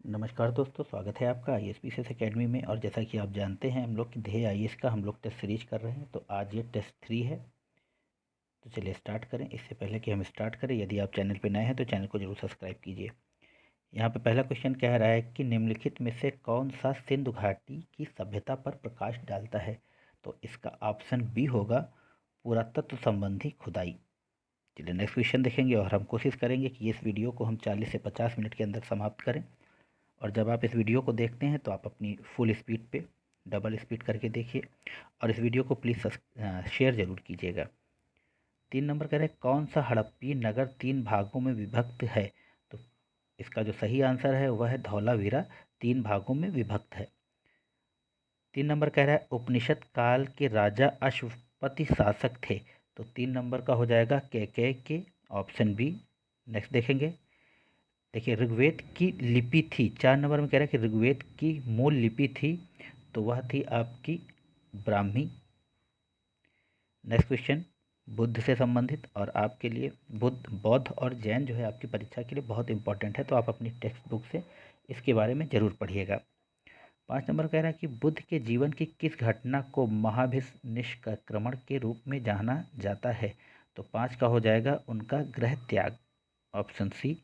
नमस्कार दोस्तों, स्वागत है आपका ISPCS एकेडमी में। और जैसा कि आप जानते हैं, हम लोग की ध्येय IAS का हम लोग टेस्ट सीरीज कर रहे हैं। तो आज ये टेस्ट 3 है। तो चलिए स्टार्ट करें। इससे पहले कि हम स्टार्ट करें, यदि आप चैनल पर नए हैं तो चैनल को जरूर सब्सक्राइब कीजिए। यहाँ पे पहला क्वेश्चन कह रहा है कि निम्नलिखित में से कौन सा सिंधु घाटी की सभ्यता पर प्रकाश डालता है। तो इसका ऑप्शन बी होगा पुरातत्व संबंधी खुदाई। चलिए नेक्स्ट क्वेश्चन देखेंगे और हम कोशिश करेंगे कि इस वीडियो को हम 40 से 50 मिनट के अंदर समाप्त करें। और जब आप इस वीडियो को देखते हैं तो आप अपनी फुल स्पीड पे डबल स्पीड करके देखिए और इस वीडियो को प्लीज़ शेयर ज़रूर कीजिएगा। 3 नंबर कह रहे हैं कौन सा हड़प्पी नगर 3 भागों में विभक्त है। तो इसका जो सही आंसर है वह है धौलावीरा 3 भागों में विभक्त है। 3 नंबर कह रहा है उपनिषद काल के राजा अश्वपति शासक थे। तो 3 नंबर का हो जाएगा कैकेय के, ऑप्शन बी। नेक्स्ट देखेंगे। देखिए ऋग्वेद की लिपि थी, 4 नंबर में कह रहा है कि ऋग्वेद की मूल लिपि थी, तो वह थी आपकी ब्राह्मी। नेक्स्ट क्वेश्चन बुद्ध से संबंधित और आपके लिए बौद्ध और जैन जो है आपकी परीक्षा के लिए बहुत इंपॉर्टेंट है, तो आप अपनी टेक्स्ट बुक से इसके बारे में ज़रूर पढ़िएगा। 5 नंबर कह रहा है कि बुद्ध के जीवन की किस घटना को महाभिनिष्क्रमण के रूप में जाना जाता है। तो 5 का हो जाएगा उनका गृह त्याग, ऑप्शन सी।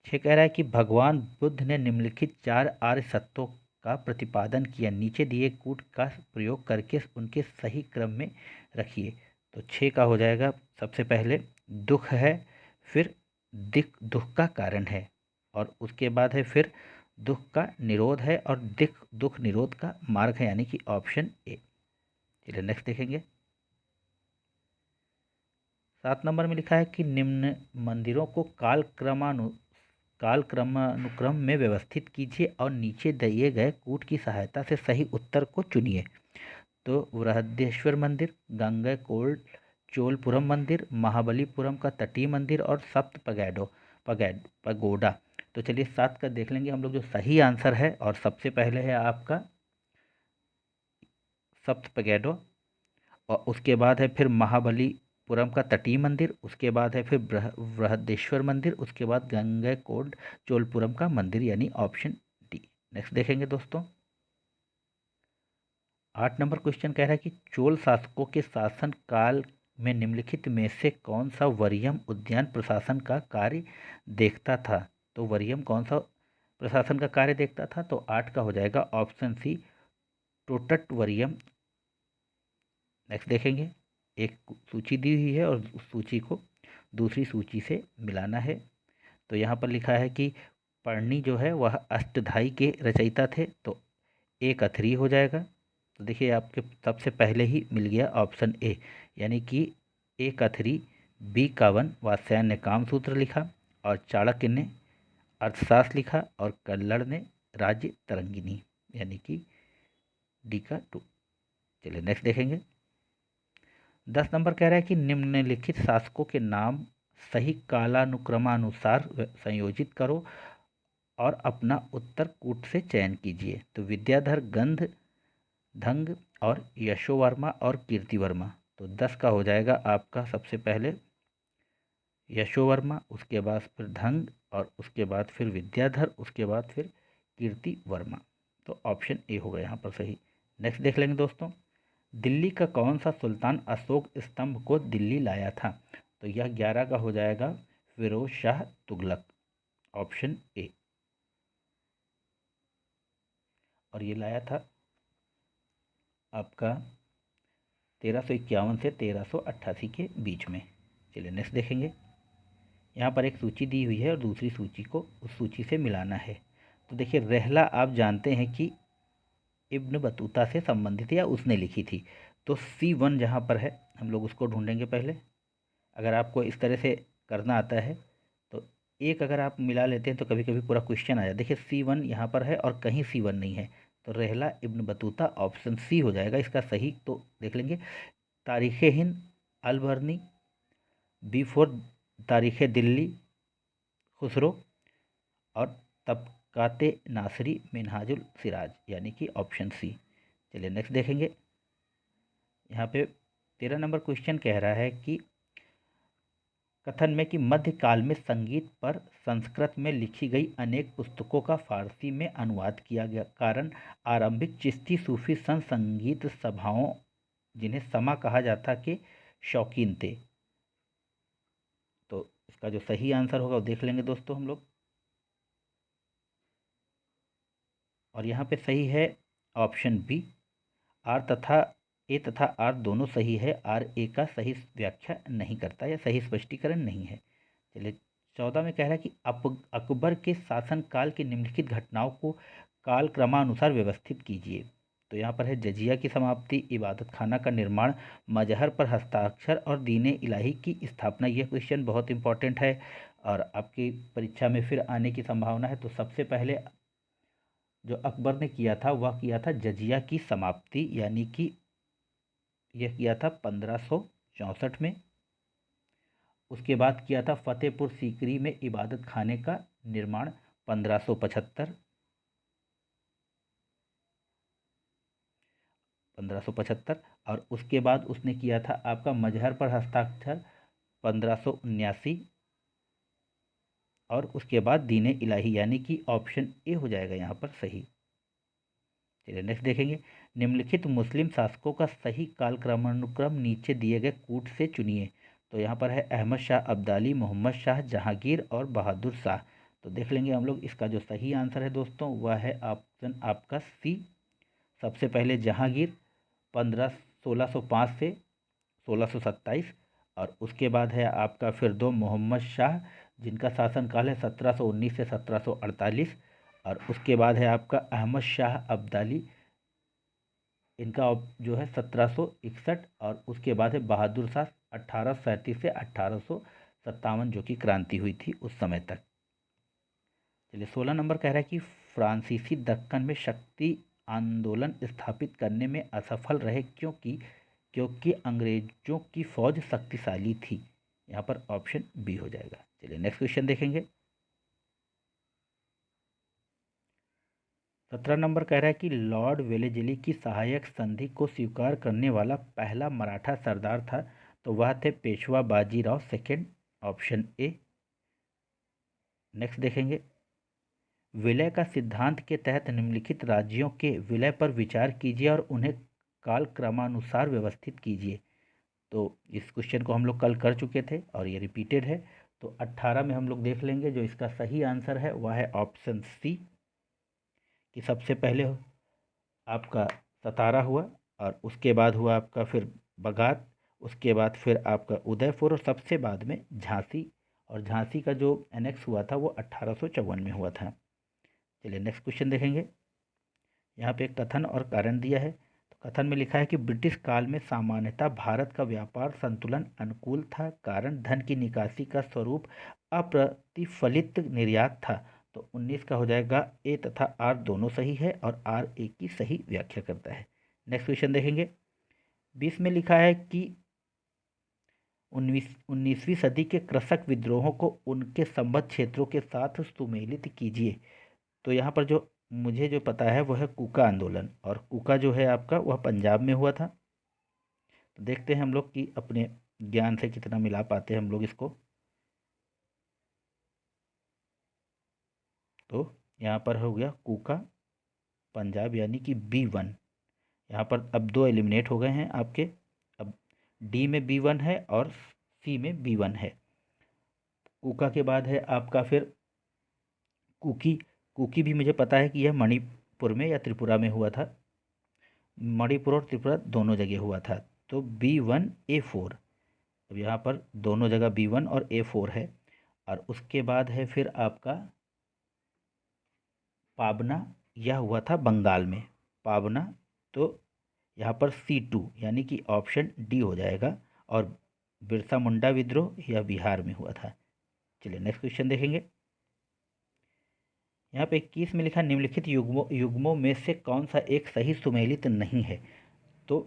6 कह रहा है कि भगवान बुद्ध ने निम्नलिखित 4 आर्य सत्यों का प्रतिपादन किया, नीचे दिए कूट का प्रयोग करके उनके सही क्रम में रखिए। तो 6 का हो जाएगा सबसे पहले दुख है, फिर दुख का कारण है, और उसके बाद है फिर दुख का निरोध है, और दुख निरोध का मार्ग है, यानी कि ऑप्शन ए। चलिए नेक्स्ट देखेंगे। 7 नंबर में लिखा है कि निम्न मंदिरों को कालक्रमानुक्रम में व्यवस्थित कीजिए और नीचे दिए गए कूट की सहायता से सही उत्तर को चुनिए। तो बृहदेश्वर मंदिर, गंगैकोंड चोलपुरम मंदिर, महाबलीपुरम का तटीय मंदिर और सप्त पगोडा। तो चलिए 7 का देख लेंगे हम लोग जो सही आंसर है, और सबसे पहले है आपका सप्त पगैडो, और उसके बाद है फिर महाबलीपुरम का तटीय मंदिर, उसके बाद है फिर बृहदेश्वर मंदिर, उसके बाद गंगैकोंड चोलपुरम का मंदिर, यानी ऑप्शन डी। नेक्स्ट देखेंगे दोस्तों। 8 नंबर क्वेश्चन कह रहा है कि चोल शासकों के शासन काल में निम्नलिखित में से कौन सा वरियम उद्यान प्रशासन का कार्य देखता था। तो वरियम कौन सा प्रशासन का कार्य देखता था। तो 8 का हो जाएगा ऑप्शन सी टोटट वरियम। नेक्स्ट देखेंगे। एक सूची दी हुई है और उस सूची को दूसरी सूची से मिलाना है। तो यहाँ पर लिखा है कि पर्णी जो है वह अष्टधाई के रचयिता थे, तो एक अथरी हो जाएगा। तो देखिए आपके सबसे पहले ही मिल गया ऑप्शन ए, यानी कि एक अथरी। बी कावन वात्स्यायन ने कामसूत्र लिखा, और चाणक्य ने अर्थशास्त्र लिखा, और कल्लड़ ने राज्य तरंगिणी, यानी कि डी का 2। चलिए नेक्स्ट देखेंगे। 10 नंबर कह रहा है कि निम्नलिखित शासकों के नाम सही कालानुक्रमानुसार संयोजित करो और अपना उत्तर कूट से चयन कीजिए। तो विद्याधर, गंध, धंग और यशोवर्मा और कीर्तिवर्मा। तो 10 का हो जाएगा आपका सबसे पहले यशोवर्मा, उसके बाद फिर धंग, और उसके बाद फिर विद्याधर, उसके बाद फिर कीर्तिवर्मा। तो ऑप्शन ए होगा यहाँ पर सही। नेक्स्ट देख लेंगे दोस्तों। दिल्ली का कौन सा सुल्तान अशोक स्तंभ को दिल्ली लाया था। तो यह 11 का हो जाएगा फिरोज शाह तुगलक, ऑप्शन ए। और ये लाया था आपका 1351 से 1388 के बीच में। चलिए नेक्स्ट देखेंगे। यहाँ पर एक सूची दी हुई है और दूसरी सूची को उस सूची से मिलाना है। तो देखिए रहला आप जानते हैं कि इब्न बतूता से संबंधित या उसने लिखी थी। तो C1 जहाँ पर है हम लोग उसको ढूंढेंगे पहले। अगर आपको इस तरह से करना आता है तो एक अगर आप मिला लेते हैं तो कभी कभी पूरा क्वेश्चन आ जाए। देखिए C1 यहाँ पर है और कहीं C1 नहीं है, तो रहला इब्न बतूता ऑप्शन सी हो जाएगा इसका सही। तो देख लेंगे। तारीख़ हिंद अलबर्नी, B4 तारीख़ दिल्ली खुसरो, और तबकाते नासरी मिनहाजुल सिराज, यानी कि ऑप्शन सी। चलिए नेक्स्ट देखेंगे। यहाँ पे 13 नंबर क्वेश्चन कह रहा है कि कथन में कि मध्यकाल में संगीत पर संस्कृत में लिखी गई अनेक पुस्तकों का फारसी में अनुवाद किया गया। कारण आरंभिक चिश्ती सूफी संत संगीत सभाओं, जिन्हें समा कहा जाता, के शौकीन थे। तो इसका जो सही आंसर होगा वो देख लेंगे दोस्तों हम लोग। और यहाँ पे सही है ऑप्शन बी। ए तथा आर दोनों सही है। आर ए का सही व्याख्या नहीं करता या सही स्पष्टीकरण नहीं है। चलिए 14 में कह रहा है कि अकबर के शासनकाल की निम्नलिखित घटनाओं को काल क्रमानुसार व्यवस्थित कीजिए। तो यहाँ पर है जजिया की समाप्ति, इबादत खाना का निर्माण, मजहर पर हस्ताक्षर और दीन इलाही की स्थापना। यह क्वेश्चन बहुत इंपॉर्टेंट है और आपकी परीक्षा में फिर आने की संभावना है। तो सबसे पहले जो अकबर ने किया था वह किया था जजिया की समाप्ति, यानी कि यह किया था 1564 में। उसके बाद किया था फतेहपुर सीकरी में इबादत खाने का निर्माण 1575। और उसके बाद उसने किया था आपका मजहर पर हस्ताक्षर 1579। और उसके बाद दीन इलाही, यानी कि ऑप्शन ए हो जाएगा यहाँ पर सही। चलिए नेक्स्ट देखेंगे। निम्नलिखित मुस्लिम शासकों का सही कालक्रमानुक्रम नीचे दिए गए कूट से चुनिए। तो यहाँ पर है अहमद शाह अब्दाली, मोहम्मद शाह, जहांगीर और बहादुर शाह। तो देख लेंगे हम लोग। इसका जो सही आंसर है दोस्तों वह है ऑप्शन आपका सी। सबसे पहले जहांगीर 1605 से 1627। और उसके बाद है आपका फिर दो मोहम्मद शाह, जिनका शासनकाल है 1719 से 1748। और उसके बाद है आपका अहमद शाह अब्दाली, इनका जो है 1761। और उसके बाद है बहादुर शाह 1837 से 1857, जो कि क्रांति हुई थी उस समय तक। चलिए 16 नंबर कह रहा है कि फ्रांसीसी दक्कन में शक्ति आंदोलन स्थापित करने में असफल रहे क्योंकि अंग्रेजों की फौज शक्तिशाली थी। यहाँ पर ऑप्शन बी हो जाएगा। चलिए नेक्स्ट क्वेश्चन देखेंगे। 17 नंबर कह रहा है कि लॉर्ड वेलेस्ली की सहायक संधि को स्वीकार करने वाला पहला मराठा सरदार था। तो वह थे Peshwa Bajirao second, option A. Next देखेंगे। विलय का सिद्धांत के तहत निम्नलिखित राज्यों के विलय पर विचार कीजिए और उन्हें कालक्रमानुसार व्यवस्थित कीजिए। तो इस क्वेश्चन को हम लोग कल कर चुके थे और ये रिपीटेड है। तो 18 में हम लोग देख लेंगे। जो इसका सही आंसर है वह है ऑप्शन सी, कि सबसे पहले आपका सतारा हुआ और उसके बाद हुआ आपका फिर बगात, उसके बाद फिर आपका उदयपुर और सबसे बाद में झांसी। और झांसी का जो एनेक्स हुआ था वो 1854 में हुआ था। चलिए नेक्स्ट क्वेश्चन देखेंगे। यहाँ पे एक कथन और कारण दिया है। तो कथन में लिखा है कि ब्रिटिश काल में सामान्यतः भारत का व्यापार संतुलन अनुकूल था। कारण धन की निकासी का स्वरूप अप्रतिफलित निर्यात था। तो 19 का हो जाएगा ए तथा आर दोनों सही है और आर ए की सही व्याख्या करता है। नेक्स्ट क्वेश्चन देखेंगे। 20 में लिखा है कि 19वीं सदी के कृषक विद्रोहों को उनके संबद्ध क्षेत्रों के साथ सुमेलित कीजिए। तो यहाँ पर जो मुझे जो पता है वह है कूका आंदोलन, और कूका जो है आपका वह पंजाब में हुआ था। तो देखते हैं हम लोग कि अपने ज्ञान से कितना मिला पाते हैं हम लोग इसको। तो यहाँ पर हो गया कूका पंजाब, यानी कि B1। यहाँ पर अब दो एलिमिनेट हो गए हैं आपके। अब डी में B1 है और सी में B1 है। कूका के बाद है आपका फिर कुकी। कुकी भी मुझे पता है कि यह मणिपुर में या त्रिपुरा में हुआ था। मणिपुर और त्रिपुरा दोनों जगह हुआ था। तो B1A4। अब यहाँ पर दोनों जगह B1 और A4 है। और उसके बाद है फिर आपका पाबना, यह हुआ था बंगाल में पाबना। तो यहाँ पर C2 यानी कि ऑप्शन डी हो जाएगा। और बिरसा मुंडा विद्रोह यह बिहार में हुआ था। चलिए नेक्स्ट क्वेश्चन देखेंगे। यहाँ पे 21 में लिखा निम्नलिखित युग्मों में से कौन सा एक सही सुमेलित नहीं है। तो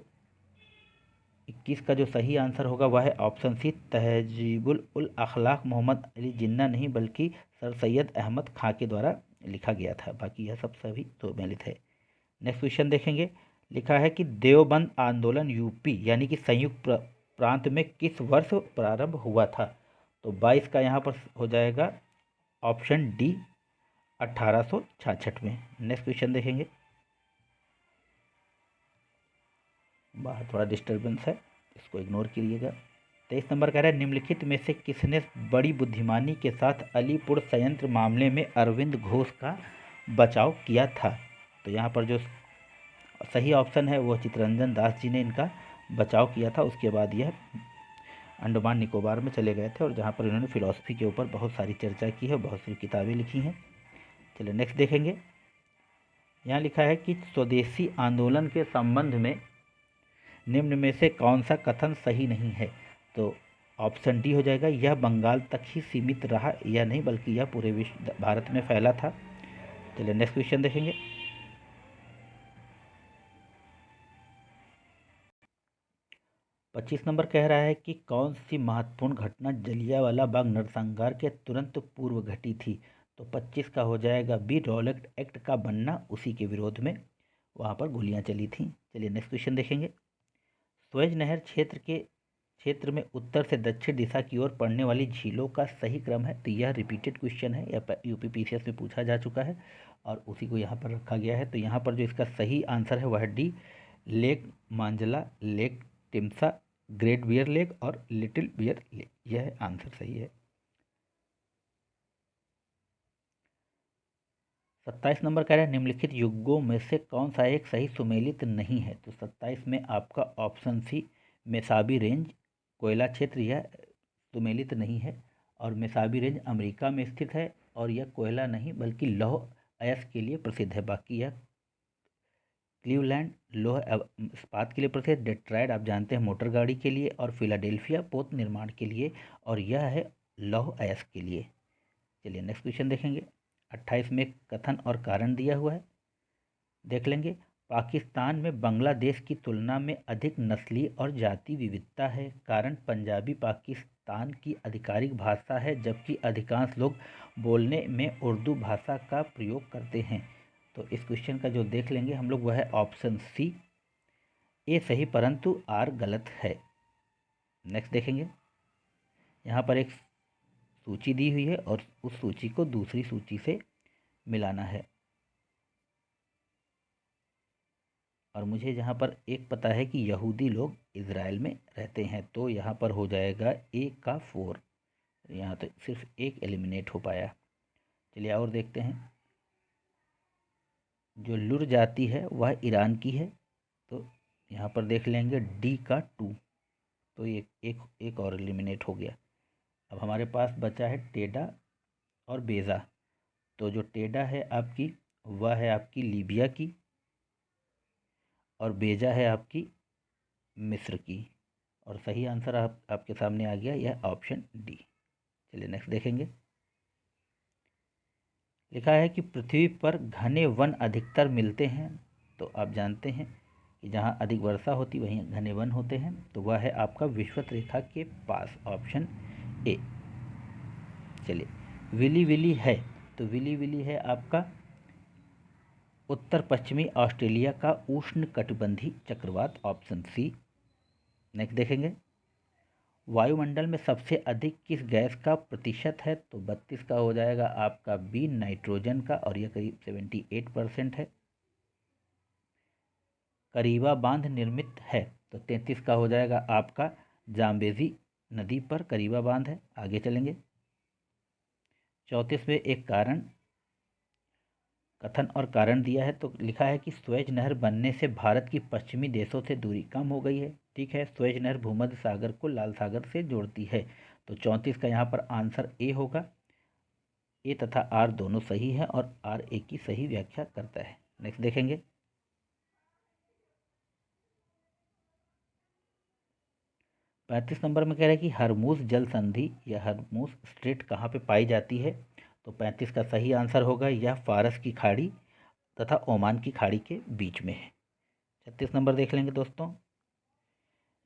21 का जो सही आंसर होगा वह है ऑप्शन सी, तहजीबुल उल अखलाक मोहम्मद अली जिन्ना नहीं बल्कि सर सैयद अहमद खां के द्वारा लिखा गया था। बाकी यह सब सभी सुमेलित है। नेक्स्ट क्वेश्चन देखेंगे। लिखा है कि देवबंद आंदोलन यूपी यानी कि संयुक्त प्रांत में किस वर्ष प्रारंभ हुआ था। तो 22 का यहाँ पर हो जाएगा ऑप्शन डी 1866 में। नेक्स्ट क्वेश्चन देखेंगे। बाहर थोड़ा डिस्टरबेंस है, इसको इग्नोर कीजिएगा। 23 नंबर कह रहा है निम्नलिखित में से किसने बड़ी बुद्धिमानी के साथ अलीपुर संयंत्र मामले में अरविंद घोष का बचाव किया था। तो यहाँ पर जो सही ऑप्शन है वो चित्तरंजन दास जी ने इनका बचाव किया था। उसके बाद यह अंडमान निकोबार में चले गए थे और जहाँ पर इन्होंने फिलॉसफी के ऊपर बहुत सारी चर्चा की है, बहुत सारी किताबें लिखी हैं। चलिए नेक्स्ट देखेंगे। यहाँ लिखा है कि स्वदेशी आंदोलन के संबंध में निम्न में से कौन सा कथन सही नहीं है। तो ऑप्शन डी हो जाएगा, यह बंगाल तक ही सीमित रहा, यह नहीं बल्कि यह पूरे विश्व भारत में फैला था। चलिए नेक्स्ट क्वेश्चन देखेंगे। पच्चीस नंबर कह रहा है कि कौन सी महत्वपूर्ण घटना जलियांवाला बाग नरसंहार के तुरंत पूर्व घटी थी। तो 25 का हो जाएगा बी, रॉलेट एक्ट का बनना, उसी के विरोध में वहाँ पर गोलियाँ चली थीं। चलिए नेक्स्ट क्वेश्चन देखेंगे। स्वेज नहर क्षेत्र में उत्तर से दक्षिण दिशा की ओर पड़ने वाली झीलों का सही क्रम है। तो यह रिपीटेड क्वेश्चन है, यह यूपीपीसीएस में पूछा जा चुका है और उसी को यहाँ पर रखा गया है। तो यहाँ पर जो इसका सही आंसर है वह D, lake Manzala, lake Timsah, great bitter lake और लिटिल बियर लेक, यह आंसर सही है। 27 नंबर कह रहा है निम्नलिखित युगों में से कौन सा एक सही सुमेलित नहीं है। तो 27 में आपका ऑप्शन सी मेसाबी रेंज कोयला क्षेत्र, यह सुमेलित नहीं है और मेसाबी रेंज अमेरिका में स्थित है और यह कोयला नहीं बल्कि लौह अयस्क के लिए प्रसिद्ध है। बाकी यह क्लीवलैंड लौह इस्पात के लिए प्रसिद्ध, डेट्रॉयट आप जानते हैं मोटर गाड़ी के लिए और फिलाडेल्फिया पोत निर्माण के लिए और यह है लौह अयस्क के लिए। चलिए नेक्स्ट क्वेश्चन देखेंगे। 28 में कथन और कारण दिया हुआ है, देख लेंगे। पाकिस्तान में बांग्लादेश की तुलना में अधिक नस्लीय और जाति विविधता है। कारण पंजाबी पाकिस्तान की आधिकारिक भाषा है जबकि अधिकांश लोग बोलने में उर्दू भाषा का प्रयोग करते हैं। तो इस क्वेश्चन का जो देख लेंगे हम लोग वह है ऑप्शन सी, ए सही परंतु आर गलत है। नेक्स्ट देखेंगे। यहाँ पर एक सूची दी हुई है और उस सूची को दूसरी सूची से मिलाना है और मुझे जहाँ पर एक पता है कि यहूदी लोग इज़राइल में रहते हैं, तो यहाँ पर हो जाएगा ए का 4। यहाँ तो सिर्फ एक एलिमिनेट हो पाया। चलिए और देखते हैं। जो लुर जाति है वह ईरान की है, तो यहाँ पर देख लेंगे डी का 2। तो ये एक और एलिमिनेट हो गया। अब हमारे पास बचा है टेडा और बेज़ा। तो जो टेडा है आपकी वह है आपकी लीबिया की और बेजा है आपकी मिस्र की और सही आंसर आपके सामने आ गया, यह ऑप्शन डी। चलिए नेक्स्ट देखेंगे। लिखा है कि पृथ्वी पर घने वन अधिकतर मिलते हैं। तो आप जानते हैं कि जहाँ अधिक वर्षा होती वहीं घने वन होते हैं, तो वह है आपका विषुवत रेखा के पास, ऑप्शन ए। चलिए विली विली है, तो विली विली है आपका उत्तर पश्चिमी ऑस्ट्रेलिया का उष्ण कटिबंधीय चक्रवात, ऑप्शन सी। नेक्स्ट देखेंगे। वायुमंडल में सबसे अधिक किस गैस का प्रतिशत है। तो 32 का हो जाएगा आपका बी, नाइट्रोजन का और यह करीब 78% है। करीबा बांध निर्मित है, तो 33 का हो जाएगा आपका जाम्बेजी नदी पर करीबा बांध है। आगे चलेंगे। 34 में एक कारण कथन और कारण दिया है, तो लिखा है कि स्वेज नहर बनने से भारत की पश्चिमी देशों से दूरी कम हो गई है। ठीक है, स्वेज नहर भूमध्य सागर को लाल सागर से जोड़ती है। तो 34 का यहाँ पर आंसर ए होगा। ए तथा आर दोनों सही है और आर ए की सही व्याख्या करता है। नेक्स्ट देखेंगे। पैंतीस नंबर में कह रहा है कि हरमूज जल संधि या हरमूज स्ट्रेट कहाँ पे पाई जाती है। तो 35 का सही आंसर होगा, यह फारस की खाड़ी तथा ओमान की खाड़ी के बीच में है। 36 नंबर देख लेंगे दोस्तों।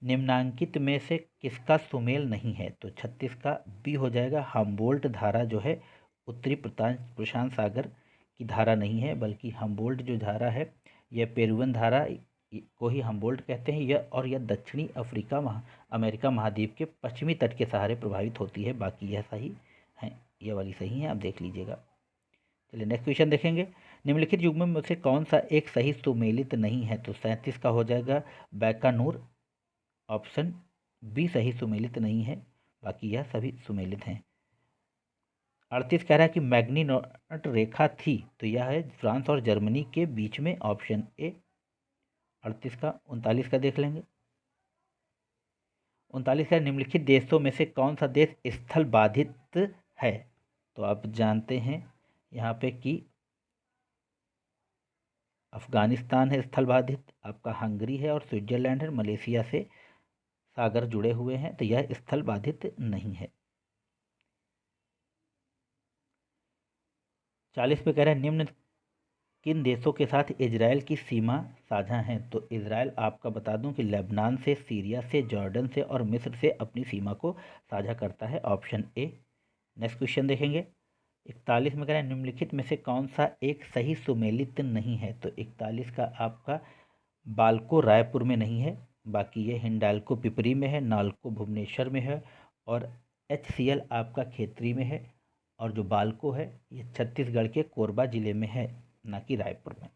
निम्नांकित में से किसका सुमेल नहीं है। तो 36 का बी हो जाएगा, हम्बोल्ट धारा जो है उत्तरी प्रशांत सागर की धारा नहीं है बल्कि हम्बोल्ट जो धारा है यह पेरुवियन धारा को ही हमबोल्ट कहते हैं। यह दक्षिणी अमेरिका महाद्वीप के पश्चिमी तट के सहारे प्रभावित होती है। बाकी यह सही है, यह वाली सही है, आप देख लीजिएगा। चलिए नेक्स्ट क्वेश्चन देखेंगे। निम्नलिखित युग्म में से कौन सा एक सही सुमेलित नहीं है? तो 37 का हो जाएगा बैकानूर, ऑप्शन बी सही सुमेलित नहीं है, बाकी यह सभी सुमेलित हैं। 38 कह रहा है कि मैग्नीनॉट रेखा थी, तो यह है फ्रांस और जर्मनी के बीच में, ऑप्शन ए 38 का। 39 का देख लेंगे। 39 का निम्नलिखित देशों में से कौन सा देश स्थल बाधित है? तो आप जानते हैं यहाँ पे कि अफगानिस्तान है स्थल बाधित, आपका हंगरी है और स्विट्जरलैंड है, मलेशिया से सागर जुड़े हुए हैं, तो यह स्थल बाधित नहीं है। 40 पे कह रहे हैं निम्न किन देशों के साथ इजराइल की सीमा साझा है? तो इजराइल आपका बता दूं कि लेबनान से, सीरिया से, जॉर्डन से और मिस्र से अपनी सीमा को साझा करता है, ऑप्शन ए। नेक्स्ट क्वेश्चन देखेंगे। 41 में कह रहे हैं निम्नलिखित में से कौन सा एक सही सुमेलित नहीं है? तो 41 का आपका बाल्को रायपुर में नहीं है, बाकी ये हिंडाल्को पिपरी में है, नाल्को भुवनेश्वर में है और HCL आपका खेतरी में है, और जो बाल्को है ये छत्तीसगढ़ के कोरबा जिले में है, ना कि रायपुर में।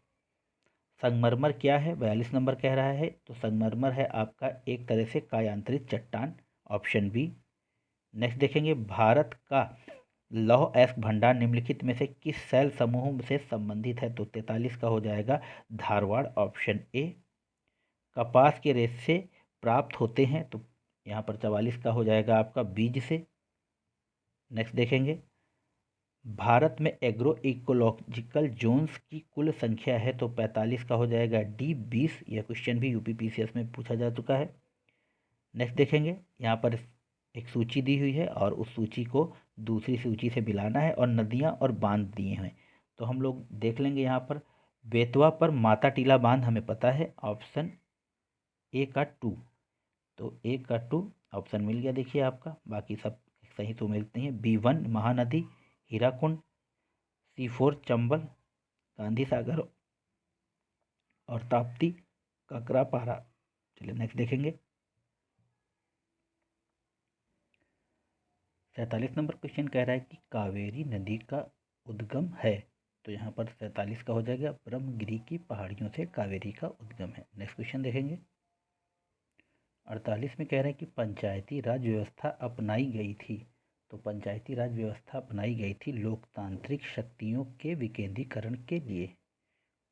संगमरमर क्या है? 42 नंबर कह रहा है, तो संगमरमर है आपका एक तरह से कायांतरित चट्टान, ऑप्शन बी। नेक्स्ट देखेंगे। भारत का लौह अयस्क भंडार निम्नलिखित में से किस शैल समूह से संबंधित है? तो 43 का हो जाएगा धारवाड़, ऑप्शन ए। कपास के रेशे प्राप्त होते हैं, तो यहाँ पर 44 का हो जाएगा आपका बीज से। नेक्स्ट देखेंगे। भारत में एग्रो इकोलॉजिकल जोन्स की कुल संख्या है, तो 45 का हो जाएगा डी 20। यह क्वेश्चन भी UPPCS में पूछा जा चुका है। नेक्स्ट देखेंगे। यहाँ पर एक सूची दी हुई है और उस सूची को दूसरी सूची से मिलाना है, और नदियाँ और बांध दिए हैं, तो हम लोग देख लेंगे। यहाँ पर बेतवा पर माता टीला बांध हमें पता है, ऑप्शन ए का 2, तो ए का 2 ऑप्शन मिल गया। देखिए आपका बाकी सब सही तो मिलते हैं। B1 महानदी, हीराकुंड, C4 चंबल, गांधी सागर और ताप्ती ककरापारा। चलिए नेक्स्ट देखेंगे। 47 नंबर क्वेश्चन कह रहा है कि कावेरी नदी का उद्गम है, तो यहाँ पर 47 का हो जाएगा ब्रह्मगिरी की पहाड़ियों से कावेरी का उद्गम है। नेक्स्ट क्वेश्चन देखेंगे। 48 में कह रहे हैं कि पंचायती राज व्यवस्था अपनाई गई थी, तो पंचायती राज व्यवस्था अपनाई गई थी लोकतांत्रिक शक्तियों के विकेंद्रीकरण के लिए।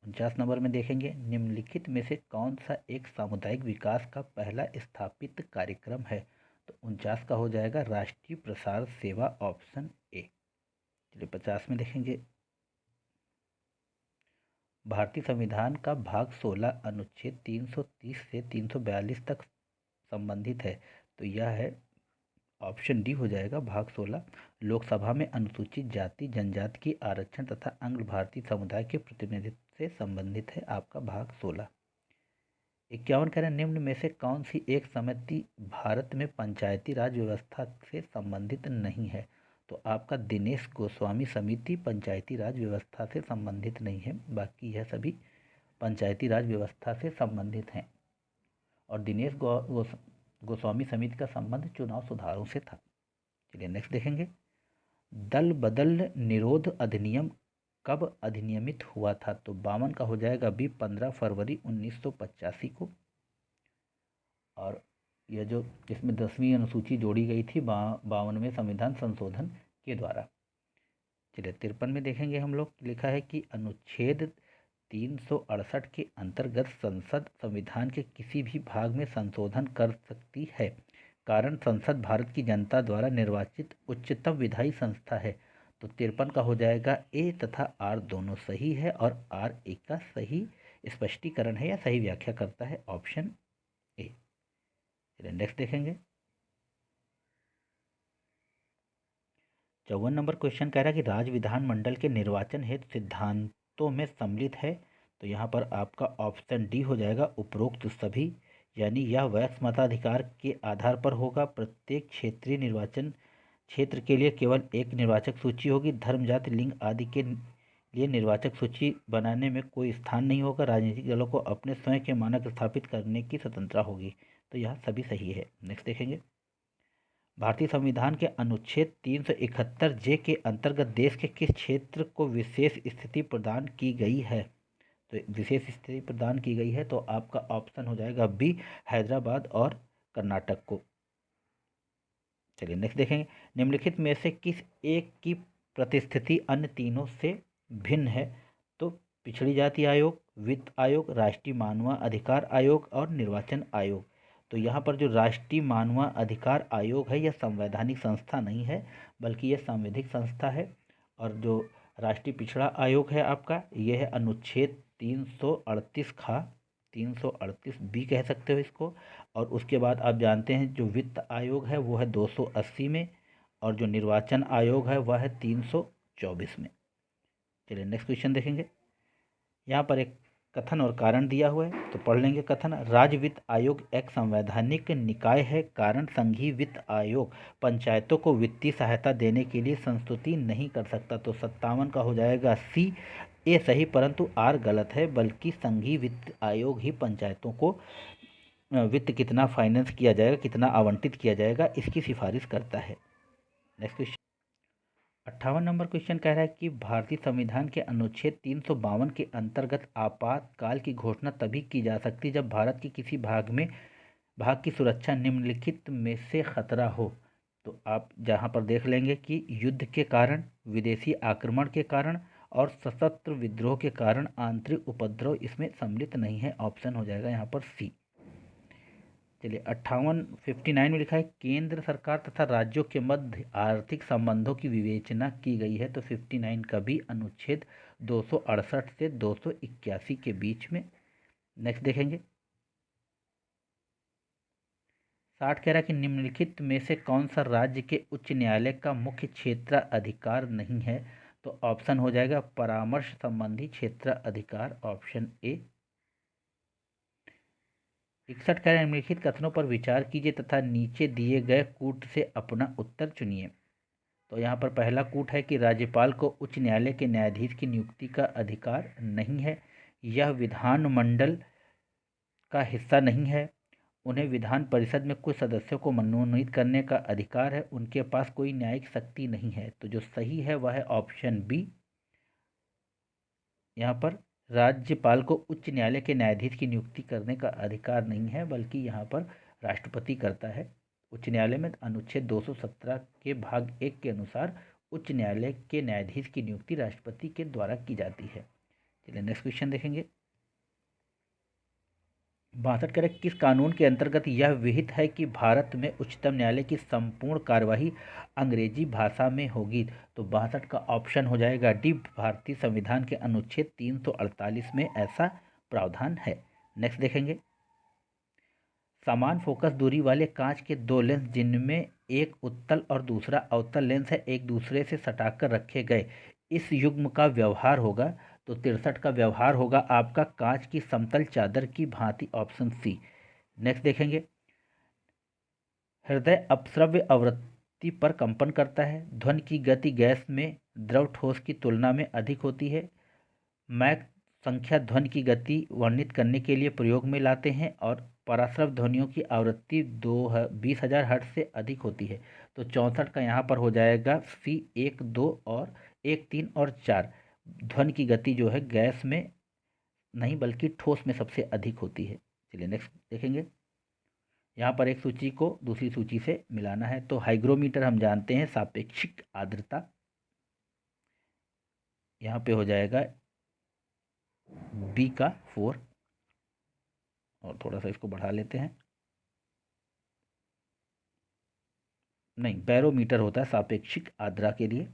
49 नंबर में देखेंगे। निम्नलिखित में से कौन सा एक सामुदायिक विकास का पहला स्थापित कार्यक्रम है? तो 49 का हो जाएगा राष्ट्रीय प्रसार सेवा, ऑप्शन ए। चलिए 50 में देखेंगे। भारतीय संविधान का भाग 16 अनुच्छेद 330 से 342 तक संबंधित है, तो यह है ऑप्शन डी हो जाएगा भाग 16। लोकसभा में अनुसूचित जाति जनजाति की आरक्षण तथा अंग्ल भारतीय समुदाय के प्रतिनिधित्व से संबंधित है, आपका भाग 16। 51 कह रहे हैं निम्न में से कौन सी एक समिति भारत में पंचायती राज व्यवस्था से संबंधित नहीं है? तो आपका दिनेश गोस्वामी समिति पंचायती राज व्यवस्था से संबंधित नहीं है, बाकी यह सभी पंचायती राज व्यवस्था से संबंधित हैं, और दिनेश गोस्वामी समिति का संबंध चुनाव सुधारों से था। चलिए नेक्स्ट देखेंगे। दल बदल निरोध अधिनियम कब अधिनियमित हुआ था? तो 52 का हो जाएगा बी 15 फरवरी 1985 को, और यह जो इसमें 10वीं अनुसूची जोड़ी गई थी 52वें संविधान संशोधन के द्वारा। चलिए 53 में देखेंगे हम लोग। लिखा है कि अनुच्छेद 368 के अंतर्गत संसद संविधान के किसी भी भाग में संशोधन कर सकती है, कारण संसद भारत की जनता द्वारा निर्वाचित उच्चतम विधायी संस्था है। तो 53 का हो जाएगा ए तथा आर दोनों सही है, और आर एक का सही स्पष्टीकरण है या सही व्याख्या करता है, ऑप्शन ए। चलिए नेक्स्ट देखेंगे। 54 नंबर क्वेश्चन कह रहा है कि राज्य विधानमंडल के निर्वाचन हेतु सिद्धांतों में सम्मिलित है, तो यहाँ पर आपका ऑप्शन डी हो जाएगा उपरोक्त सभी, यानी यह वैक्स मताधिकार के आधार पर होगा। प्रत्येक क्षेत्रीय निर्वाचन क्षेत्र के लिए केवल एक निर्वाचक सूची होगी। धर्म, जाति, लिंग आदि के लिए निर्वाचक सूची बनाने में कोई स्थान नहीं होगा। राजनीतिक दलों को अपने स्वयं के मानक स्थापित करने की स्वतंत्रता होगी। तो यह सभी सही है। नेक्स्ट देखेंगे, भारतीय संविधान के अनुच्छेद 371 जे के अंतर्गत देश के किस क्षेत्र को विशेष स्थिति प्रदान की गई है? तो विशेष स्थिति प्रदान की गई है तो आपका ऑप्शन हो जाएगा बी, हैदराबाद और कर्नाटक को। चलिए नेक्स्ट देखेंगे, निम्नलिखित में से किस एक की प्रतिस्थिति अन्य तीनों से भिन्न है? तो पिछड़ी जाति आयोग, वित्त आयोग, राष्ट्रीय मानवाधिकार आयोग और निर्वाचन आयोग। तो यहाँ पर जो राष्ट्रीय मानवाधिकार आयोग है यह संवैधानिक संस्था नहीं है बल्कि यह संवैधानिक संस्था है। और जो राष्ट्रीय पिछड़ा आयोग है आपका, यह है अनुच्छेद 338 खा 338 बी कह सकते हो इसको। और उसके बाद आप जानते हैं जो वित्त आयोग है वो है 280 में और जो निर्वाचन आयोग है वह है 324 में। चलिए नेक्स्ट क्वेश्चन देखेंगे, यहाँ पर एक कथन और कारण दिया हुआ है तो पढ़ लेंगे कथन। राज्य वित्त आयोग एक संवैधानिक निकाय है, कारण संघीय वित्त आयोग पंचायतों को वित्तीय सहायता देने के लिए संस्तुति नहीं कर सकता। तो 57 का हो जाएगा सी, ए सही परंतु आर गलत है, बल्कि संघीय वित्त आयोग ही पंचायतों को वित्त कितना फाइनेंस किया जाएगा, कितना आवंटित किया जाएगा, इसकी सिफारिश करता है। नेक्स्ट क्वेश्चन 58 नंबर क्वेश्चन कह रहा है कि भारतीय संविधान के अनुच्छेद 352 के अंतर्गत आपातकाल की घोषणा तभी की जा सकती है जब भारत के किसी भाग की सुरक्षा निम्नलिखित में से खतरा हो। तो आप जहां पर देख लेंगे कि युद्ध के कारण, विदेशी आक्रमण के कारण और सशस्त्र विद्रोह के कारण आंतरिक उपद्रव इसमें सम्मिलित नहीं है। ऑप्शन हो जाएगा यहाँ पर सी। चलिए 59 में लिखा है केंद्र सरकार तथा राज्यों के मध्य आर्थिक संबंधों की विवेचना की गई है। तो 59 का भी अनुच्छेद 268 से 281 के बीच में। नेक्स्ट देखेंगे 60 कह रहा है कि निम्नलिखित में से कौन सा राज्य के उच्च न्यायालय का मुख्य क्षेत्र अधिकार नहीं है? तो ऑप्शन हो जाएगा परामर्श संबंधी क्षेत्र अधिकार, ऑप्शन ए। 61 कह रहे हैं निम्नलिखित कथनों पर विचार कीजिए तथा नीचे दिए गए कूट से अपना उत्तर चुनिए। तो यहाँ पर पहला कूट है कि राज्यपाल को उच्च न्यायालय के न्यायाधीश की नियुक्ति का अधिकार नहीं है, यह विधानमंडल का हिस्सा नहीं है, उन्हें विधान परिषद में कुछ सदस्यों को मनोनीत करने का अधिकार है, उनके पास कोई न्यायिक शक्ति नहीं है। तो जो सही है वह है ऑप्शन बी। यहाँ पर राज्यपाल को उच्च न्यायालय के न्यायाधीश की नियुक्ति करने का अधिकार नहीं है बल्कि यहाँ पर राष्ट्रपति करता है। उच्च न्यायालय में अनुच्छेद 217 के भाग 1 के अनुसार उच्च न्यायालय के न्यायाधीश की नियुक्ति राष्ट्रपति के द्वारा की जाती है। चलिए नेक्स्ट क्वेश्चन देखेंगे 62 कह रहे किस कानून के अंतर्गत यह विहित है कि भारत में उच्चतम न्यायालय की संपूर्ण कार्यवाही अंग्रेजी भाषा में होगी? तो 62 का ऑप्शन हो जाएगा डी, भारतीय संविधान के अनुच्छेद 348 में ऐसा प्रावधान है। नेक्स्ट देखेंगे समान फोकस दूरी वाले कांच के दो लेंस जिनमें एक उत्तल और दूसरा अवतल लेंस है एक दूसरे से सटाकर रखे गए, इस युग्म का व्यवहार होगा। तो 63 का व्यवहार होगा आपका कांच की समतल चादर की भांति, ऑप्शन सी। नेक्स्ट देखेंगे हृदय अपश्रव्य आवृत्ति पर कंपन करता है, ध्वनि की गति गैस में द्रव ठोस की तुलना में अधिक होती है, मैक संख्या ध्वनि की गति वर्णित करने के लिए प्रयोग में लाते हैं और पराश्रव ध्वनियों की आवृत्ति 20,000 हर्ट्ज से अधिक होती है। तो 64 का यहाँ पर हो जाएगा सी, 1, 2 और 1, 3 और 4। ध्वनि की गति जो है गैस में नहीं बल्कि ठोस में सबसे अधिक होती है। चलिए नेक्स्ट देखेंगे यहाँ पर एक सूची को दूसरी सूची से मिलाना है। तो हाइग्रोमीटर हम जानते हैं सापेक्षिक आर्द्रता, यहाँ पे हो जाएगा बी का 4 और थोड़ा सा इसको बढ़ा लेते हैं, नहीं बैरोमीटर होता है सापेक्षिक आर्द्रता के लिए।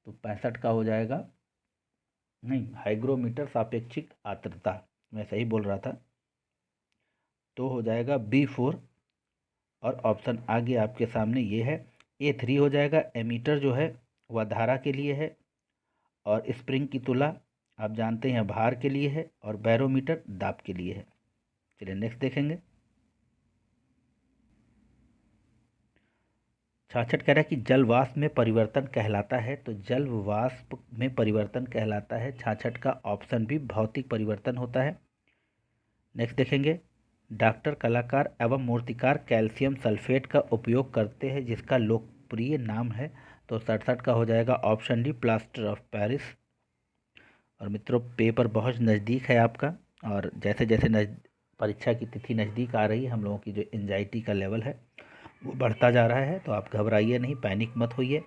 तो 65 का हो जाएगा, नहीं हाइग्रोमीटर सापेक्षिक आर्द्रता, मैं सही बोल रहा था। तो हो जाएगा B4 और ऑप्शन आगे आपके सामने ये है A3 हो जाएगा। एमीटर जो है वह धारा के लिए है और स्प्रिंग की तुला आप जानते हैं भार के लिए है और बैरोमीटर दाब के लिए है। चलिए नेक्स्ट देखेंगे छाछठ कह रहा है कि जल वाष्प में परिवर्तन कहलाता है, तो जल वाष्प में परिवर्तन कहलाता है छाछठ का ऑप्शन भी भौतिक परिवर्तन होता है। नेक्स्ट देखेंगे, डॉक्टर कलाकार एवं मूर्तिकार कैल्शियम सल्फेट का उपयोग करते हैं जिसका लोकप्रिय नाम है, तो 67 का हो जाएगा option D plaster of Paris. और मित्रों पेपर बहुत नज़दीक है आपका, और जैसे जैसे परीक्षा की तिथि नज़दीक आ रही है हम लोगों की जो एंजाइटी का लेवल है वो बढ़ता जा रहा है, तो आप घबराइए नहीं, पैनिक मत होइए।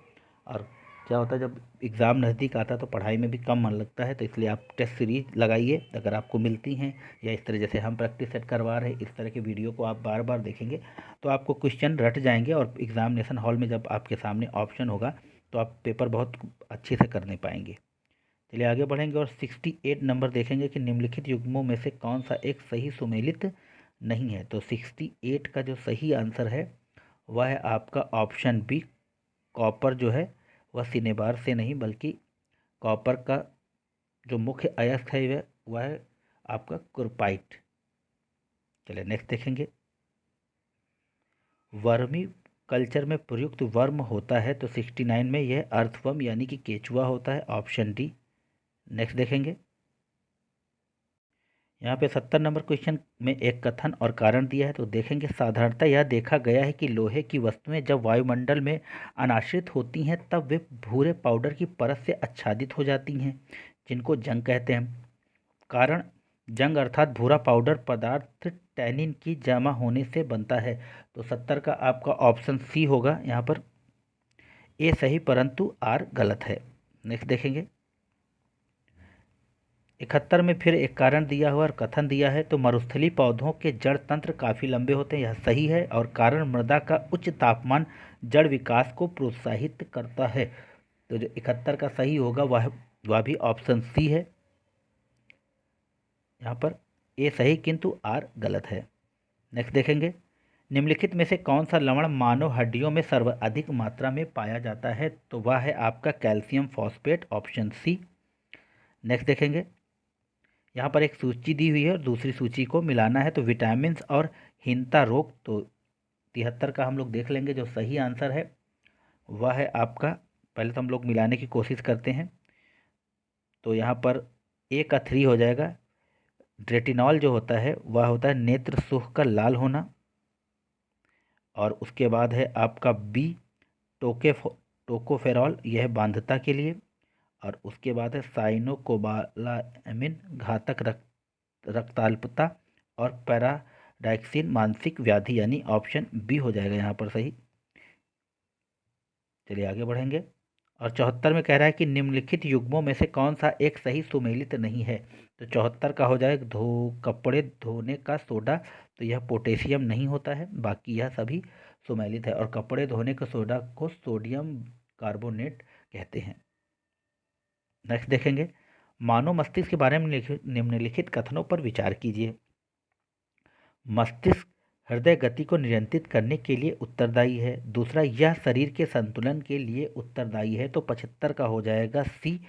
और क्या होता है जब एग्ज़ाम नज़दीक आता है तो पढ़ाई में भी कम मन लगता है, तो इसलिए आप टेस्ट सीरीज लगाइए अगर आपको मिलती हैं, या इस तरह जैसे हम प्रैक्टिस सेट करवा रहे हैं इस तरह के वीडियो को आप बार बार देखेंगे तो आपको क्वेश्चन रट जाएंगे, और एग्ज़ामिनेशन हॉल में जब आपके सामने ऑप्शन होगा तो आप पेपर बहुत अच्छे से करने पाएंगे। चलिए आगे बढ़ेंगे और 68 नंबर देखेंगे कि निम्नलिखित युग्मों में से कौन सा एक सही सुमेलित नहीं है। तो 68 का जो सही आंसर है वह है आपका ऑप्शन बी, कॉपर जो है वह सिनेबार से नहीं बल्कि कॉपर का जो मुख्य अयस्क है वह है आपका कुर्पाइट। चलिए नेक्स्ट देखेंगे, वर्मी कल्चर में प्रयुक्त वर्म होता है, तो 69 में यह अर्थवर्म यानी कि केचुआ होता है, ऑप्शन डी। नेक्स्ट देखेंगे, यहाँ पे 70 नंबर क्वेश्चन में एक कथन और कारण दिया है, तो देखेंगे साधारणतः यह देखा गया है कि लोहे की वस्तुएं जब वायुमंडल में अनाश्रित होती हैं तब वे भूरे पाउडर की परत से आच्छादित हो जाती हैं जिनको जंग कहते हैं। कारण जंग अर्थात भूरा पाउडर पदार्थ टैनिन की जमा होने से बनता है, तो 70 का आपका ऑप्शन सी होगा यहाँ पर, ए सही परंतु आर गलत है। नेक्स्ट देखेंगे, 71 में फिर एक कारण दिया हुआ और कथन दिया है, तो मरुस्थलीय पौधों के जड़ तंत्र काफ़ी लंबे होते हैं, यह सही है, और कारण मृदा का उच्च तापमान जड़ विकास को प्रोत्साहित करता है, तो जो 71 का सही होगा वह भी ऑप्शन सी है यहाँ पर, ए सही किंतु आर गलत है। नेक्स्ट देखेंगे, निम्नलिखित में से कौन सा लवण मानव हड्डियों में सर्वाधिक मात्रा में पाया जाता है, तो वह है आपका calcium phosphate, option C. Next देखेंगे, यहाँ पर एक सूची दी हुई है और दूसरी सूची को मिलाना है, तो विटामिन और हीनता रोग, तो 73 का हम लोग देख लेंगे, जो सही आंसर है वह है आपका, पहले तो हम लोग मिलाने की कोशिश करते हैं, तो यहाँ पर ए का 3 हो जाएगा, रेटिनॉल जो होता है वह होता है नेत्र सुख का लाल होना, और उसके बाद है आपका बी टोकोफेरॉल, यह बांधता के लिए, और उसके बाद है साइनोकोबालामिन घातक रक्ताल्पता, और पैराडाक्सिन मानसिक व्याधि, यानी ऑप्शन बी हो जाएगा यहाँ पर सही। चलिए आगे बढ़ेंगे, और 74 में कह रहा है कि निम्नलिखित युग्मों में से कौन सा एक सही सुमेलित नहीं है, तो 74 का हो जाएगा कपड़े धोने का सोडा, तो यह पोटेशियम नहीं होता है, बाकी यह सभी सुमेलित है, और कपड़े धोने के सोडा को सोडियम कार्बोनेट कहते हैं। नेक्स्ट देखेंगे, मानव मस्तिष्क के बारे में निम्नलिखित कथनों पर विचार कीजिए। मस्तिष्क हृदय गति को नियंत्रित करने के लिए उत्तरदायी है, दूसरा यह शरीर के संतुलन के लिए उत्तरदायी है, तो 75 का हो जाएगा सी,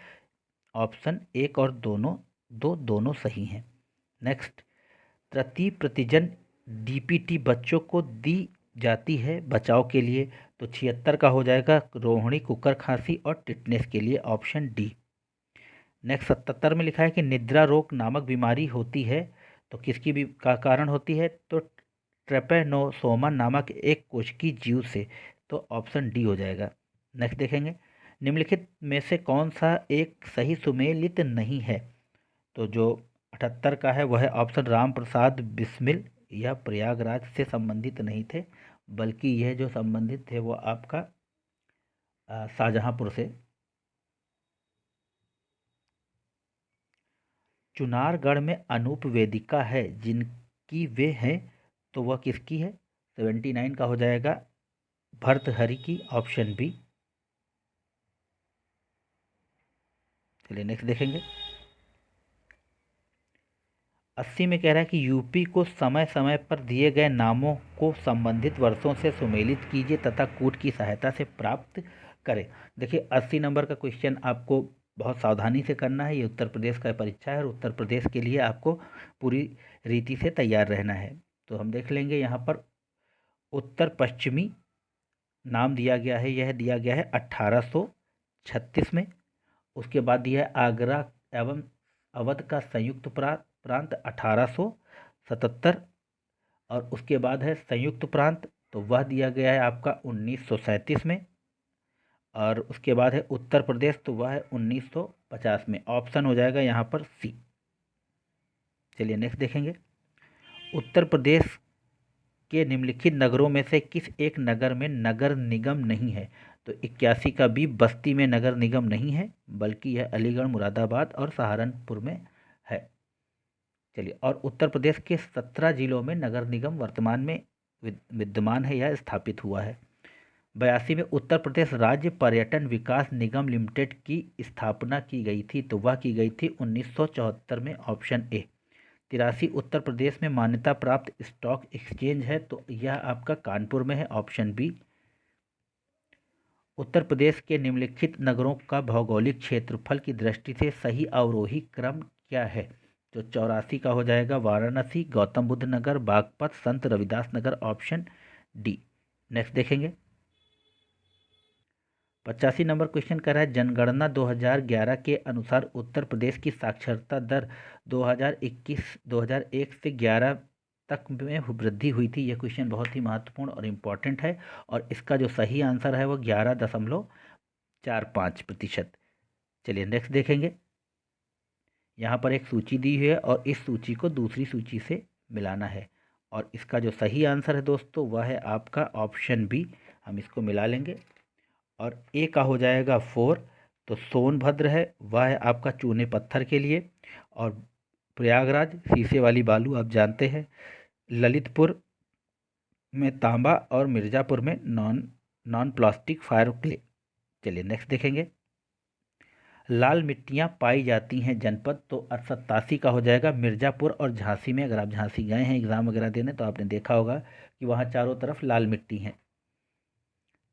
ऑप्शन एक और दोनों सही हैं। नेक्स्ट, प्रति प्रतिजन डीपीटी बच्चों को दी जाती है बचाव के लिए, तो 76 का हो जाएगा रोहिणी कुकर खांसी और टिटनेस के लिए, ऑप्शन डी। नेक्स्ट 77 में लिखा है कि निद्रा रोग नामक बीमारी होती है, तो किसकी भी का कारण होती है, तो ट्रेपेनोसोमा नामक एक कोशिकीय जीव से, तो ऑप्शन डी हो जाएगा। नेक्स्ट देखेंगे, निम्नलिखित में से कौन सा एक सही सुमेलित नहीं है, तो जो 78 का है वह है ऑप्शन राम प्रसाद बिस्मिल, यह प्रयागराज से संबंधित नहीं थे बल्कि यह जो संबंधित थे वो आपका शाहजहांपुर से। चुनारगढ़ में अनूप वेदिका है जिनकी वे हैं, तो वह किसकी है, 79 का हो जाएगा भर्तहरि की, ऑप्शन बी। चलिए नेक्स्ट देखेंगे, 80 में कह रहा है कि यूपी को समय समय पर दिए गए नामों को संबंधित वर्षों से सुमेलित कीजिए तथा कूट की सहायता से प्राप्त करें। देखिए 80 नंबर का क्वेश्चन आपको बहुत सावधानी से करना है, ये उत्तर प्रदेश का परीक्षा है और उत्तर प्रदेश के लिए आपको पूरी रीति से तैयार रहना है। तो हम देख लेंगे यहाँ पर उत्तर पश्चिमी नाम दिया गया है, यह दिया गया है 1836 में। उसके बाद दिया है आगरा एवं अवध का संयुक्त प्रांत 1877। और उसके बाद है संयुक्त प्रांत, तो वह दिया गया है आपका 1937 में। और उसके बाद है उत्तर प्रदेश, तो वह है 1950 में। ऑप्शन हो जाएगा यहाँ पर सी। चलिए नेक्स्ट देखेंगे। उत्तर प्रदेश के निम्नलिखित नगरों में से किस एक नगर में नगर निगम नहीं है? तो 81 का बी, बस्ती में नगर निगम नहीं है, बल्कि यह अलीगढ़, मुरादाबाद और सहारनपुर में है। चलिए, और उत्तर प्रदेश के 17 जिलों में नगर निगम वर्तमान में विद्यमान है या स्थापित हुआ है। 82 में उत्तर प्रदेश राज्य पर्यटन विकास निगम लिमिटेड की स्थापना की गई थी, तो वह की गई थी 1974 में, ऑप्शन ए। 83 उत्तर प्रदेश में मान्यता प्राप्त स्टॉक एक्सचेंज है, तो यह आपका कानपुर में है, ऑप्शन बी। उत्तर प्रदेश के निम्नलिखित नगरों का भौगोलिक क्षेत्रफल की दृष्टि से सही अवरोही क्रम क्या है? तो 84 का हो जाएगा वाराणसी, गौतम बुद्ध नगर, बागपत, संत Ravidas Nagar, option D. Next देखेंगे। 85 नंबर क्वेश्चन कर रहा है, जनगणना 2011 के अनुसार उत्तर प्रदेश की साक्षरता दर 2001 से 11 तक में वृद्धि हुई थी। यह क्वेश्चन बहुत ही महत्वपूर्ण और इम्पॉर्टेंट है, और इसका जो सही आंसर है वो 11.45%। चलिए नेक्स्ट देखेंगे। यहाँ पर एक सूची दी हुई है और इस सूची को दूसरी सूची से मिलाना है, और इसका जो सही आंसर है दोस्तों वह है आपका ऑप्शन बी। हम इसको मिला लेंगे, और ए का हो जाएगा 4। तो सोनभद्र है, वह है आपका चूने पत्थर के लिए। और प्रयागराज शीशे वाली बालू, आप जानते हैं। ललितपुर में तांबा, और मिर्ज़ापुर में नॉन प्लास्टिक फायर क्ले। चलिए नेक्स्ट देखेंगे। लाल मिट्टियाँ पाई जाती हैं जनपद, तो 87 का हो जाएगा मिर्ज़ापुर और झांसी में। अगर आप झांसी गए हैं एग्ज़ाम वगैरह देने तो आपने देखा होगा कि वहाँ चारों तरफ लाल मिट्टी है।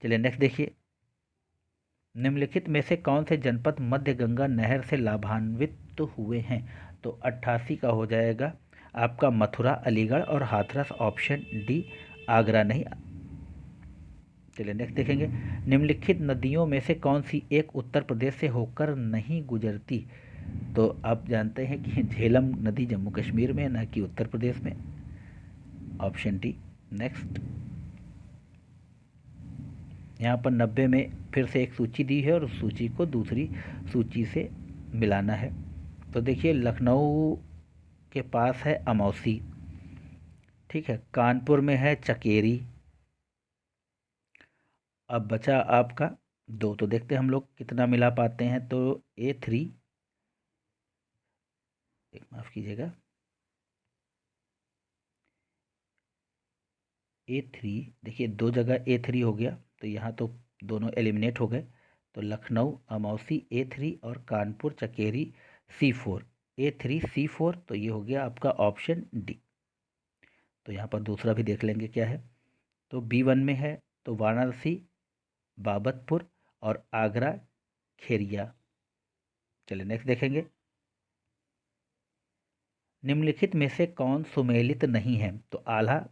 चलिए नेक्स्ट देखिए। निम्नलिखित में से कौन से जनपद मध्य गंगा नहर से लाभान्वित हुए हैं? तो 88 का हो जाएगा आपका मथुरा, अलीगढ़ और हाथरस, ऑप्शन डी। आगरा नहीं। चलिए नेक्स्ट देखेंगे। निम्नलिखित नदियों में से कौन सी एक उत्तर प्रदेश से होकर नहीं गुजरती? तो आप जानते हैं कि झेलम नदी जम्मू कश्मीर में, ना कि उत्तर प्रदेश में, ऑप्शन डी। नेक्स्ट। यहाँ पर 90 में फिर से एक सूची दी है और उस सूची को दूसरी सूची से मिलाना है। तो देखिए, लखनऊ के पास है अमौसी, ठीक है। कानपुर में है चकेरी। अब बचा आपका 2, तो देखते हैं हम लोग कितना मिला पाते हैं। तो A3, एक माफ़ कीजिएगा, A3, देखिए 2 जगह A3 हो गया, तो यहाँ तो दोनों एलिमिनेट हो गए। तो लखनऊ अमौसी A3 और Kanpur Chakeri C4। A3 C4, तो ये हो गया आपका ऑप्शन डी। तो यहाँ पर दूसरा भी देख लेंगे क्या है। तो B1 में है तो वाराणसी, बाबतपुर और आगरा खेरिया। चलिए नेक्स्ट देखेंगे। निम्नलिखित में से कौन सुमेलित नहीं है? तो आल्हा,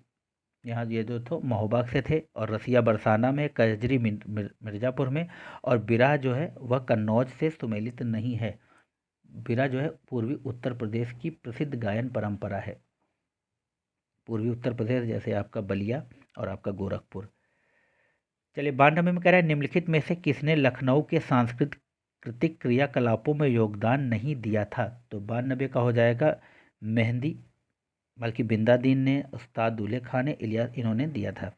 यहाँ ये जो तो महोबा से थे, और रसिया बरसाना में, कजरी मिर्ज़ापुर में, और बिरह जो है वह कन्नौज से सुमेलित नहीं है। बिरह जो है पूर्वी उत्तर प्रदेश की प्रसिद्ध गायन परंपरा है। पूर्वी उत्तर प्रदेश जैसे आपका बलिया और आपका गोरखपुर। चलिए 92 में कह रहा है, निम्नलिखित में से किसने लखनऊ के सांस्कृतिक क्रियाकलापों में योगदान नहीं दिया था? तो 92 का हो जाएगा मेहंदी, बल्कि बिंदादीन ने, उस्ताद दूल्हे खां ने, इलियास, इन्होंने दिया था।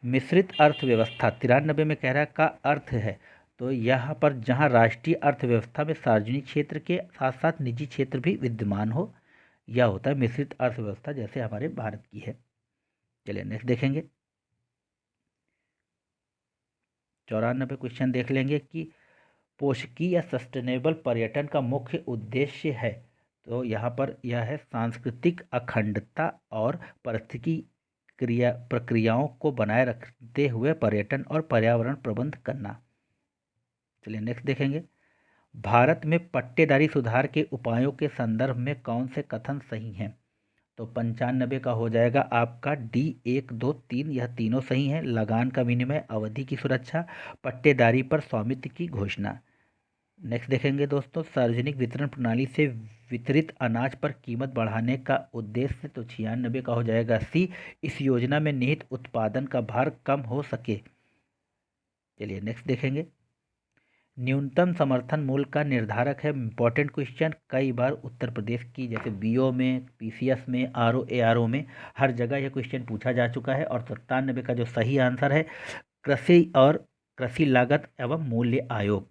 मिश्रित अर्थव्यवस्था 93 में कह रहा है का अर्थ है? तो यहाँ पर जहाँ राष्ट्रीय अर्थव्यवस्था में सार्वजनिक क्षेत्र के साथ साथ निजी क्षेत्र भी विद्यमान हो, यह होता है मिश्रित अर्थव्यवस्था, जैसे हमारे भारत की है। चलिए नेक्स्ट देखेंगे। 94 क्वेश्चन देख लेंगे कि पोषकीय या सस्टेनेबल पर्यटन का मुख्य उद्देश्य है। तो यहाँ पर यह है सांस्कृतिक अखंडता और पारिस्थितिकी प्रक्रियाओं को बनाए रखते हुए पर्यटन और पर्यावरण प्रबंध करना। चलिए नेक्स्ट देखेंगे। भारत में पट्टेदारी सुधार के उपायों के संदर्भ में कौन से कथन सही हैं? तो 95 का हो जाएगा आपका डी। 1, 2, 3 यह तीनों सही हैं। लगान का विनिमय, अवधि की सुरक्षा, पट्टेदारी पर स्वामित्व की घोषणा। नेक्स्ट देखेंगे दोस्तों, सार्वजनिक वितरण प्रणाली से वितरित अनाज पर कीमत बढ़ाने का उद्देश्य। तो 96 का हो जाएगा सी। इस योजना में निहित उत्पादन का भार कम हो सके। चलिए नेक्स्ट देखेंगे, न्यूनतम समर्थन मूल्य का निर्धारक है। इंपॉर्टेंट क्वेश्चन, कई बार उत्तर प्रदेश की जैसे बीओ में, पीसीएस में, आरओ एआरओ में हर जगह यह क्वेश्चन पूछा जा चुका है। और 97 का जो सही आंसर है कृषि और कृषि लागत एवं मूल्य आयोग।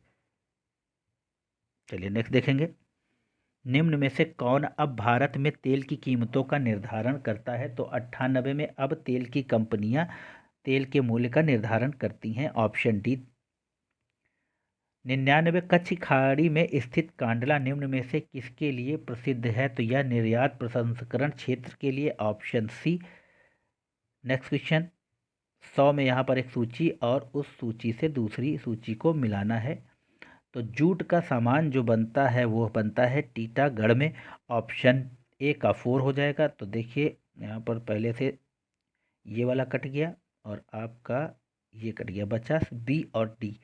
चलिए नेक्स्ट देखेंगे, निम्न में से कौन अब भारत में तेल की कीमतों का निर्धारण करता है। तो 98 में अब तेल की कंपनियां तेल के मूल्य का निर्धारण करती हैं। Option D. 99, कच्छ खाड़ी में स्थित कांडला निम्न में से किसके लिए प्रसिद्ध है। तो यह निर्यात प्रसंस्करण क्षेत्र के लिए। Option C. नेक्स्ट क्वेश्चन, 100 में यहाँ पर एक सूची और उस सूची से दूसरी सूची को मिलाना है। तो जूट का सामान जो बनता है वो बनता है टीटागढ़ में। ऑप्शन ए का 4 हो जाएगा। तो देखिए यहाँ पर पहले से ये वाला कट गया और आपका ये कट गया, बचा बी और डी।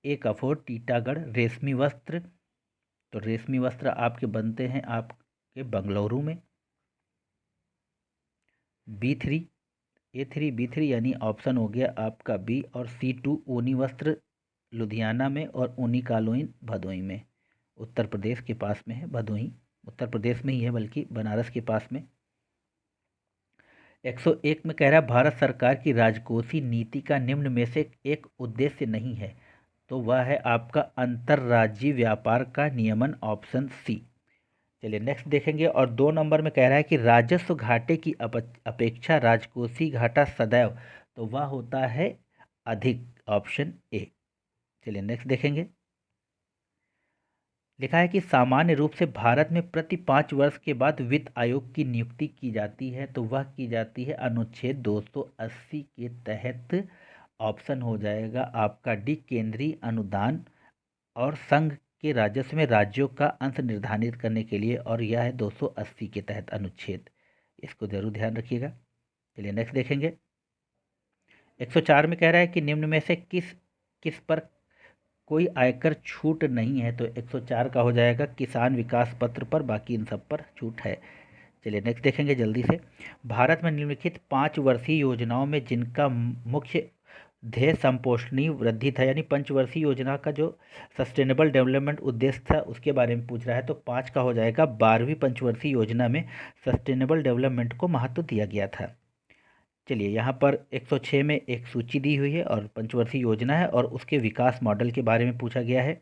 ए का 4 टीटागढ़। रेशमी वस्त्र, तो रेशमी वस्त्र आपके बनते हैं आपके बंगलुरु में। B3, A3, B3 यानी ऑप्शन हो गया आपका बी। और C2 ऊनी वस्त्र लुधियाना में और ऊनी कालोइन भदोही में। उत्तर प्रदेश के पास में है भदोही, उत्तर प्रदेश में ही है बल्कि बनारस के पास में। 101 में कह रहा है भारत सरकार की राजकोषीय नीति का निम्न में से एक उद्देश्य नहीं है। तो वह है आपका अंतर्राज्यीय व्यापार का नियमन। Option C. चलिए नेक्स्ट देखेंगे, और 2 नंबर में कह रहा है कि राजस्व घाटे की अपेक्षा राजकोषीय घाटा सदैव, तो वह होता है अधिक। Option A. चलिए नेक्स्ट देखेंगे, लिखा है कि सामान्य रूप से भारत में प्रति 5 वर्ष के बाद वित्त आयोग की नियुक्ति की जाती है। तो वह की जाती है अनुच्छेद 280 के तहत। ऑप्शन हो जाएगा आपका डी, केंद्रीय अनुदान और संघ के राजस्व में राज्यों का अंश निर्धारित करने के लिए। और यह है 280 के तहत अनुच्छेद, इसको जरूर ध्यान रखिएगा। चलिए नेक्स्ट देखेंगे, 104 में कह रहा है कि निम्न में से किस किस पर कोई आयकर छूट नहीं है। तो 104 का हो जाएगा किसान विकास पत्र पर, बाकी इन सब पर छूट है। चलिए नेक्स्ट देखेंगे जल्दी से, भारत में निम्नलिखित 5 वर्षीय योजनाओं में जिनका मुख्य ध्येय संपोषणीय वृद्धि था, यानी पंचवर्षीय योजना का जो सस्टेनेबल डेवलपमेंट उद्देश्य था उसके बारे में पूछ रहा है। तो 5 का हो जाएगा 12वीं पंचवर्षीय योजना में सस्टेनेबल डेवलपमेंट को महत्व दिया गया था। चलिए यहाँ पर 106 में एक सूची दी हुई है और पंचवर्षीय योजना है और उसके विकास मॉडल के बारे में पूछा गया है।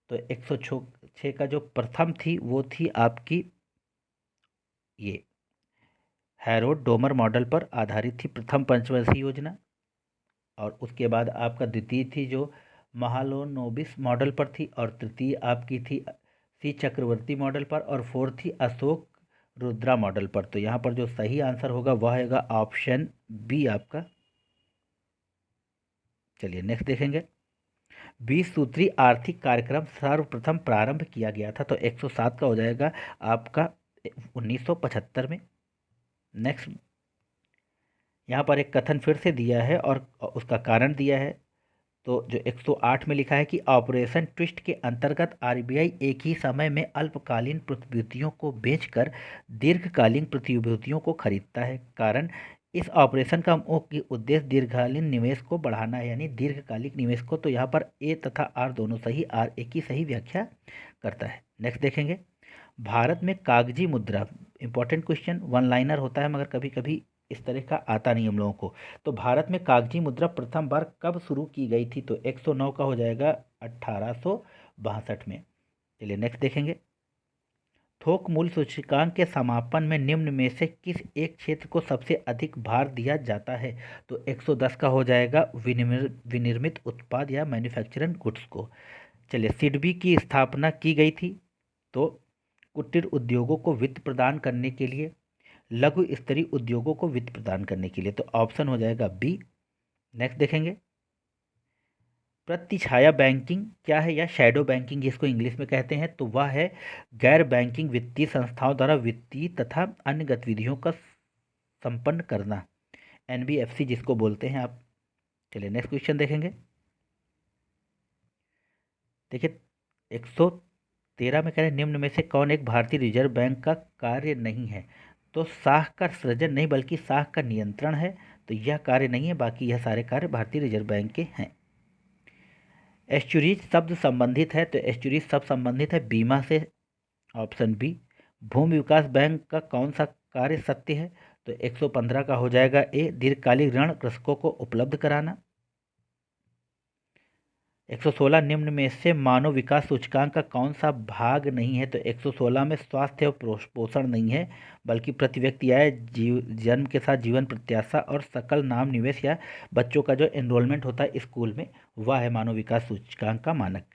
तो 106 का जो प्रथम थी वो थी आपकी ये हैरोड डोमर मॉडल पर आधारित थी प्रथम पंचवर्षीय योजना। और उसके बाद आपका द्वितीय थी जो महालोनोबिस मॉडल पर थी। और तृतीय आपकी थी सी चक्रवर्ती मॉडल पर। और फोर्थ थी अशोक रुद्रा मॉडल पर। तो यहाँ पर जो सही आंसर होगा वह होगा ऑप्शन बी आपका। चलिए नेक्स्ट देखेंगे, 20 सूत्री आर्थिक कार्यक्रम सर्वप्रथम प्रारंभ किया गया था। तो 107 का हो जाएगा आपका 1975 में। नेक्स्ट, यहाँ पर एक कथन फिर से दिया है और उसका कारण दिया है। तो जो 108 में लिखा है कि ऑपरेशन ट्विस्ट के अंतर्गत आरबीआई एक ही समय में अल्पकालीन प्रतिभूतियों को बेचकर दीर्घकालीन प्रतिभूतियों को खरीदता है। कारण, इस ऑपरेशन का मुख्य उद्देश्य दीर्घकालीन निवेश को बढ़ाना है, यानी दीर्घकालिक निवेश को। तो यहाँ पर ए तथा आर दोनों सही, आर एक ही सही व्याख्या करता है। नेक्स्ट देखेंगे, भारत में कागजी मुद्रा, इंपॉर्टेंट क्वेश्चन, वन लाइनर होता है मगर कभी कभी इस तरह का आता नहीं हम लोगों को। तो भारत में कागजी मुद्रा प्रथम बार कब शुरू की गई थी। तो 109 का हो जाएगा 1862 में। चलिए नेक्स्ट देखेंगे, थोक मूल्य सूचकांक के समापन में निम्न में से किस एक क्षेत्र को सबसे अधिक भार दिया जाता है। तो 110 का हो जाएगा विनिर्मित उत्पाद या मैन्युफैक्चरड गुड्स को। चलिए, सिडबी की स्थापना की गई थी तो कुटीर उद्योगों को वित्त प्रदान करने के लिए, लघु स्तरीय उद्योगों को वित्त प्रदान करने के लिए। तो ऑप्शन हो जाएगा बी। नेक्स्ट देखेंगे, प्रतिछाया बैंकिंग क्या है, या शैडो बैंकिंग जिसको इंग्लिश में कहते हैं, तो वह है गैर बैंकिंग वित्तीय संस्थाओं द्वारा वित्तीय तथा अन्य गतिविधियों का संपन्न करना, एनबीएफसी जिसको बोलते हैं आप। चलिए नेक्स्ट क्वेश्चन देखेंगे। देखिए 113 में कह रहे हैं निम्न में से कौन एक भारतीय रिजर्व बैंक का कार्य नहीं है। तो साख का सृजन नहीं बल्कि साख का नियंत्रण है, तो यह कार्य नहीं है, बाकी यह सारे कार्य भारतीय रिजर्व बैंक के हैं। एस्चुरीज शब्द संबंधित है, तो एस्चुरीज शब्द संबंधित है बीमा से, ऑप्शन बी। भूमि विकास बैंक का कौन सा कार्य सत्य है, तो 115 का हो जाएगा ए, दीर्घकालिक ऋण कृषकों को उपलब्ध कराना। 116 निम्न में से मानव विकास सूचकांक का कौन सा भाग नहीं है, तो 116 में स्वास्थ्य और पोषण नहीं है, बल्कि प्रति व्यक्ति आय, जन्म के साथ जीवन प्रत्याशा और सकल नाम निवेश या बच्चों का जो एनरोलमेंट होता है स्कूल में, वह है मानव विकास सूचकांक का मानक।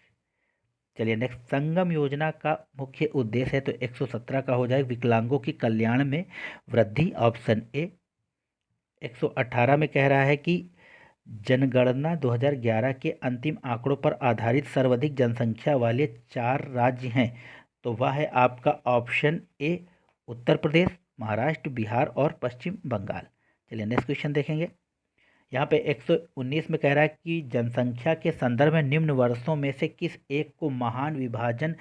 चलिए नेक्स्ट, संगम योजना का मुख्य उद्देश्य है, तो 117 का हो जाएगा विकलांगों की कल्याण में वृद्धि, ऑप्शन ए। 118 में कह रहा है कि जनगणना 2011 के अंतिम आंकड़ों पर आधारित सर्वाधिक जनसंख्या वाले 4 राज्य हैं, तो वह है आपका ऑप्शन ए, उत्तर प्रदेश, महाराष्ट्र, बिहार और पश्चिम बंगाल। चलिए नेक्स्ट क्वेश्चन देखेंगे। यहाँ पे 119 में कह रहा है कि जनसंख्या के संदर्भ में निम्न वर्षों में से किस एक को महान विभाजन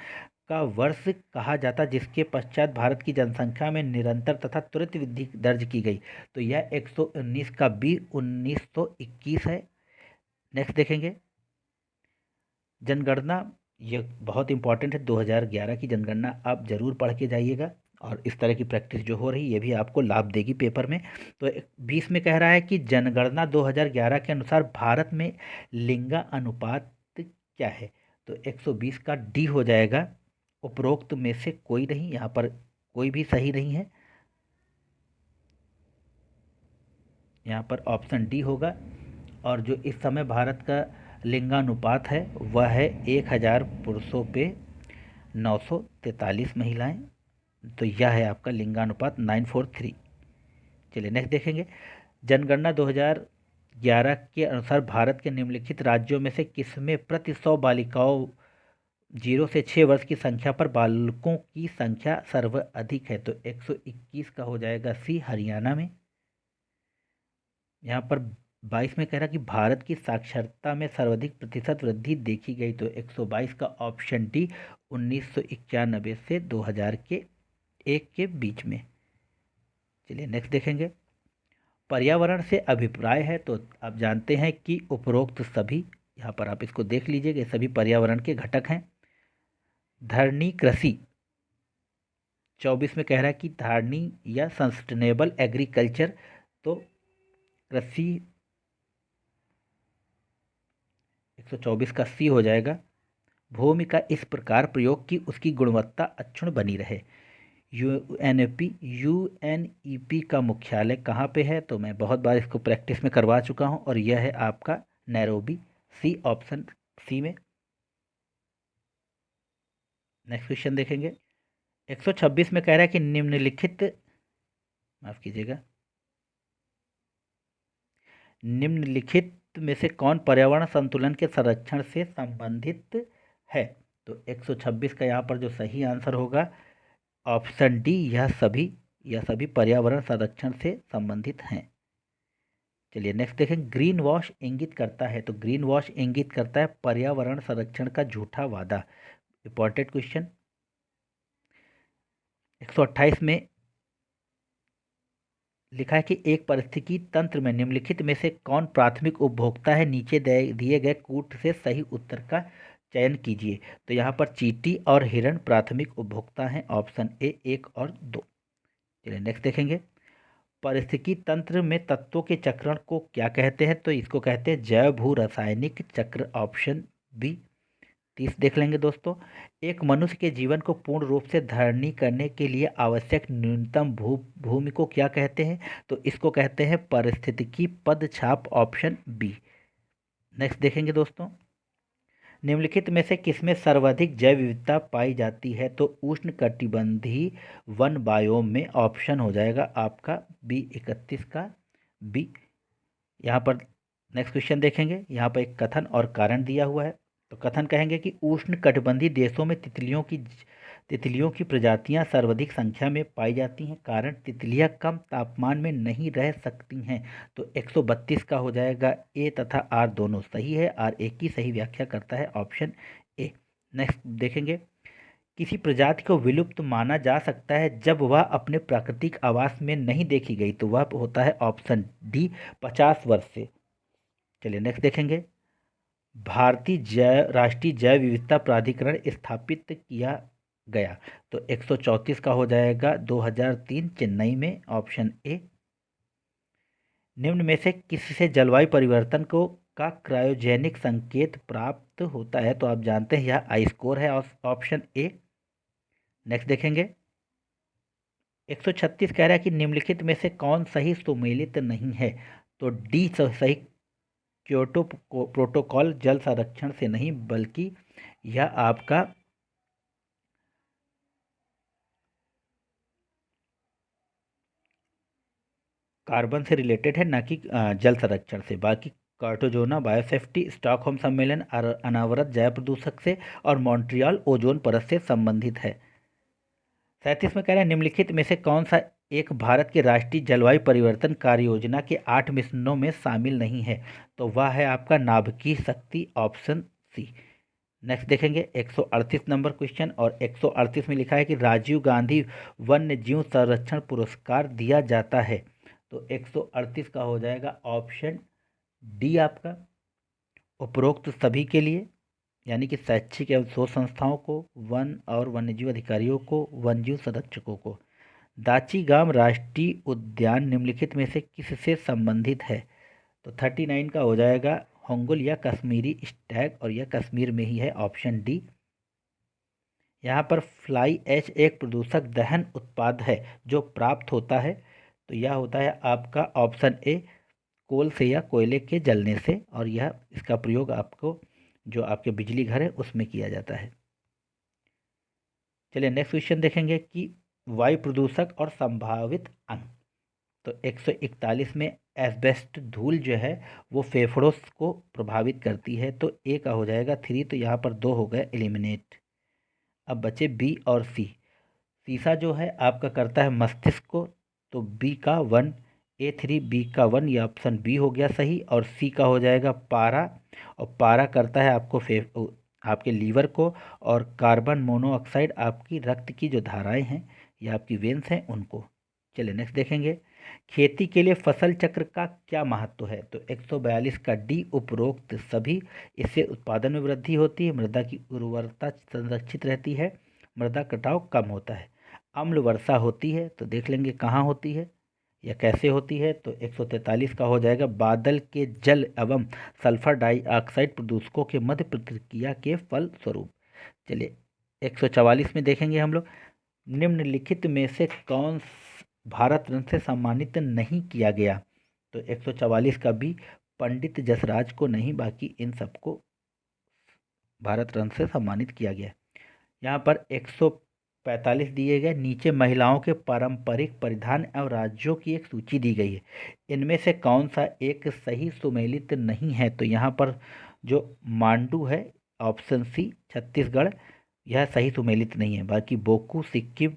का वर्ष कहा जाता जिसके पश्चात भारत की जनसंख्या में निरंतर तथा त्वरित वृद्धि दर्ज की गई, तो यह 119 का बी 1921 है। नेक्स्ट देखेंगे जनगणना, ये बहुत इंपॉर्टेंट है, 2011 की जनगणना आप जरूर पढ़ के जाइएगा, और इस तरह की प्रैक्टिस जो हो रही है ये भी आपको लाभ देगी पेपर में। तो 20 में कह रहा है कि जनगणना 2011 के अनुसार भारत में लिंगा अनुपात क्या है, तो 120 का डी हो जाएगा, उपरोक्त में से कोई नहीं, यहाँ पर कोई भी सही नहीं है, यहाँ पर ऑप्शन डी होगा। और जो इस समय भारत का लिंगानुपात है वह है 1000 पुरुषों पे 943 महिलाएं, तो यह है आपका लिंगानुपात 943। चलिए नेक्स्ट देखेंगे, जनगणना 2011 के अनुसार भारत के निम्नलिखित राज्यों में से किसमें प्रति 100 बालिकाओं 0 से 6 वर्ष की संख्या पर बालकों की संख्या सर्वाधिक है, तो 121 का हो जाएगा सी, हरियाणा में। यहाँ पर 22 में कह रहा कि भारत की साक्षरता में सर्वाधिक प्रतिशत वृद्धि देखी गई, तो 122 का ऑप्शन डी 1991 से 2001 के बीच में। चलिए नेक्स्ट देखेंगे, पर्यावरण से अभिप्राय है, तो आप जानते हैं कि उपरोक्त सभी, यहाँ पर आप इसको देख लीजिए, ये सभी पर्यावरण के घटक हैं। धरनी कृषि 24 में कह रहा है कि धारणी या सस्टेनेबल एग्रीकल्चर, तो कृषि 124 का सी हो जाएगा, भूमि का इस प्रकार प्रयोग कि उसकी गुणवत्ता अक्षुण्ण बनी रहे। यूएनईपी का मुख्यालय कहाँ पे है, तो मैं बहुत बार इसको प्रैक्टिस में करवा चुका हूँ, और यह है आपका नैरोबी, सी, ऑप्शन सी में। नेक्स्ट क्वेश्चन देखेंगे, 126 में कह रहा है कि निम्नलिखित, माफ कीजिएगा, निम्नलिखित में से कौन पर्यावरण संतुलन के संरक्षण से संबंधित है, तो 126 का यहाँ पर जो सही आंसर होगा ऑप्शन डी, यह सभी पर्यावरण संरक्षण से संबंधित हैं। चलिए नेक्स्ट देखें, ग्रीन वॉश इंगित करता है, तो ग्रीन वॉश इंगित करता है पर्यावरण संरक्षण का झूठा वादा, इंपॉर्टेंट क्वेश्चन। 128 में लिखा है कि एक पारिस्थितिकी तंत्र में निम्नलिखित में से कौन प्राथमिक उपभोक्ता है, नीचे दिए गए कूट से सही उत्तर का चयन कीजिए, तो यहाँ पर चींटी और हिरण प्राथमिक उपभोक्ता हैं, ऑप्शन ए 1 और 2। चलिए नेक्स्ट देखेंगे, पारिस्थितिकी तंत्र में तत्वों के चक्रण को क्या कहते हैं, तो इसको कहते हैं जैव भू रासायनिक चक्र, ऑप्शन बी। 30 देख लेंगे दोस्तों, एक मनुष्य के जीवन को पूर्ण रूप से धारणी करने के लिए आवश्यक न्यूनतम भूमि को क्या कहते हैं, तो इसको कहते हैं पारिस्थितिकी पदछाप, ऑप्शन बी। नेक्स्ट देखेंगे दोस्तों, निम्नलिखित में से किसमें सर्वाधिक जैव विविधता पाई जाती है, तो उष्णकटिबंधीय वन बायोम में, ऑप्शन हो जाएगा आपका बी 31 का बी। यहाँ पर नेक्स्ट क्वेश्चन देखेंगे, यहाँ पर एक कथन और कारण दिया हुआ है। तो कथन कहेंगे कि उष्ण कटिबंधीय देशों में तितलियों की प्रजातियां सर्वाधिक संख्या में पाई जाती हैं, कारण तितलियां कम तापमान में नहीं रह सकती हैं। तो 132 का हो जाएगा ए तथा आर दोनों सही है। आर एक की सही व्याख्या करता है ऑप्शन ए। नेक्स्ट देखेंगे, किसी प्रजाति को विलुप्त माना जा सकता है जब वह अपने प्राकृतिक आवास में नहीं देखी गई, तो वह होता है ऑप्शन डी 50 वर्ष से। चलिए नेक्स्ट देखेंगे, भारतीय राष्ट्रीय जैव विविधता प्राधिकरण स्थापित किया गया, तो 134 का हो जाएगा 2003 चेन्नई में, ऑप्शन ए। निम्न में से किससे जलवायु परिवर्तन को का क्रायोजेनिक संकेत प्राप्त होता है, तो आप जानते हैं यह आई स्कोर है, ऑप्शन ए। नेक्स्ट देखेंगे, 136 कह रहा है कि निम्नलिखित में से कौन सही सुमेलित नहीं है, तो डी सही। क्योटो प्रोटोकॉल जल संरक्षण से नहीं बल्कि यह आपका कार्बन से रिलेटेड है, ना कि जल संरक्षण से। बाकी कार्टाजोना बायोसेफ्टी, स्टॉकहोम सम्मेलन अनावरत जैव प्रदूषक से और मॉन्ट्रियल ओजोन परत से संबंधित है। 37 में कह रहे हैं निम्नलिखित में से कौन सा एक भारत के राष्ट्रीय जलवायु परिवर्तन कार्य योजना के 8 मिशनों में शामिल नहीं है, तो वह है आपका नाभिकीय शक्ति, ऑप्शन सी। नेक्स्ट देखेंगे 138 नंबर क्वेश्चन, और 138 में लिखा है कि राजीव गांधी वन्य जीव संरक्षण पुरस्कार दिया जाता है, तो 138 का हो जाएगा ऑप्शन डी आपका। उपरोक्त सभी के लिए, यानी कि शैक्षिक एवं शोध संस्थाओं को, वन और वन्यजीव अधिकारियों को, वन्यजीव संरक्षकों को। दाची-गाम राष्ट्रीय उद्यान निम्नलिखित में से किससे संबंधित है, तो 39 का हो जाएगा होंगुल या कश्मीरी स्टैग, और यह कश्मीर में ही है, ऑप्शन डी। यहाँ पर फ्लाई ऐश एक प्रदूषक दहन उत्पाद है जो प्राप्त होता है, तो यह होता है आपका ऑप्शन ए, कोल से या कोयले के जलने से, और यह इसका प्रयोग आपको जो आपके बिजली घर है उसमें किया जाता है। चलिए नेक्स्ट क्वेश्चन देखेंगे कि वायु प्रदूषक और संभावित अंग। तो 141 में एस्बेस्ट धूल जो है वो फेफड़ों को प्रभावित करती है, तो ए का हो जाएगा 3, तो यहाँ पर 2 हो गए एलिमिनेट। अब बचे बी और सी। सीसा जो है आपका करता है मस्तिष्क को, तो बी का 1, A3 बी का 1, ये ऑप्शन बी हो गया सही। और सी का हो जाएगा पारा, और पारा करता है आपको आपके लीवर को, और कार्बन मोनोऑक्साइड आपकी रक्त की जो धाराएं हैं या आपकी वेन्स हैं उनको। चलिए नेक्स्ट देखेंगे, खेती के लिए फसल चक्र का क्या महत्व है, तो 142 का डी उपरोक्त सभी। इससे उत्पादन में वृद्धि होती है, मृदा की उर्वरता संरक्षित रहती है, मृदा कटाव कम होता है, अम्ल वर्षा होती है। तो देख लेंगे कहाँ होती है या कैसे होती है, तो 143 का हो जाएगा बादल के जल एवं सल्फर डाइऑक्साइड प्रदूषकों के मध्य प्रतिक्रिया के फल स्वरूप। चलिए 144 में देखेंगे हम लोग, निम्नलिखित में से कौन भारत रत्न से सम्मानित नहीं किया गया, तो 144 का भी पंडित जसराज को नहीं, बाकी इन सबको भारत रत्न से सम्मानित किया गया। यहाँ पर 145 दिए गए, नीचे महिलाओं के पारंपरिक परिधान एवं राज्यों की एक सूची दी गई है, इनमें से कौन सा एक सही सुमेलित नहीं है, तो यहाँ पर जो मांडू है ऑप्शन सी छत्तीसगढ़, यह सही सुमेलित नहीं है। बाकी बोकू सिक्किम,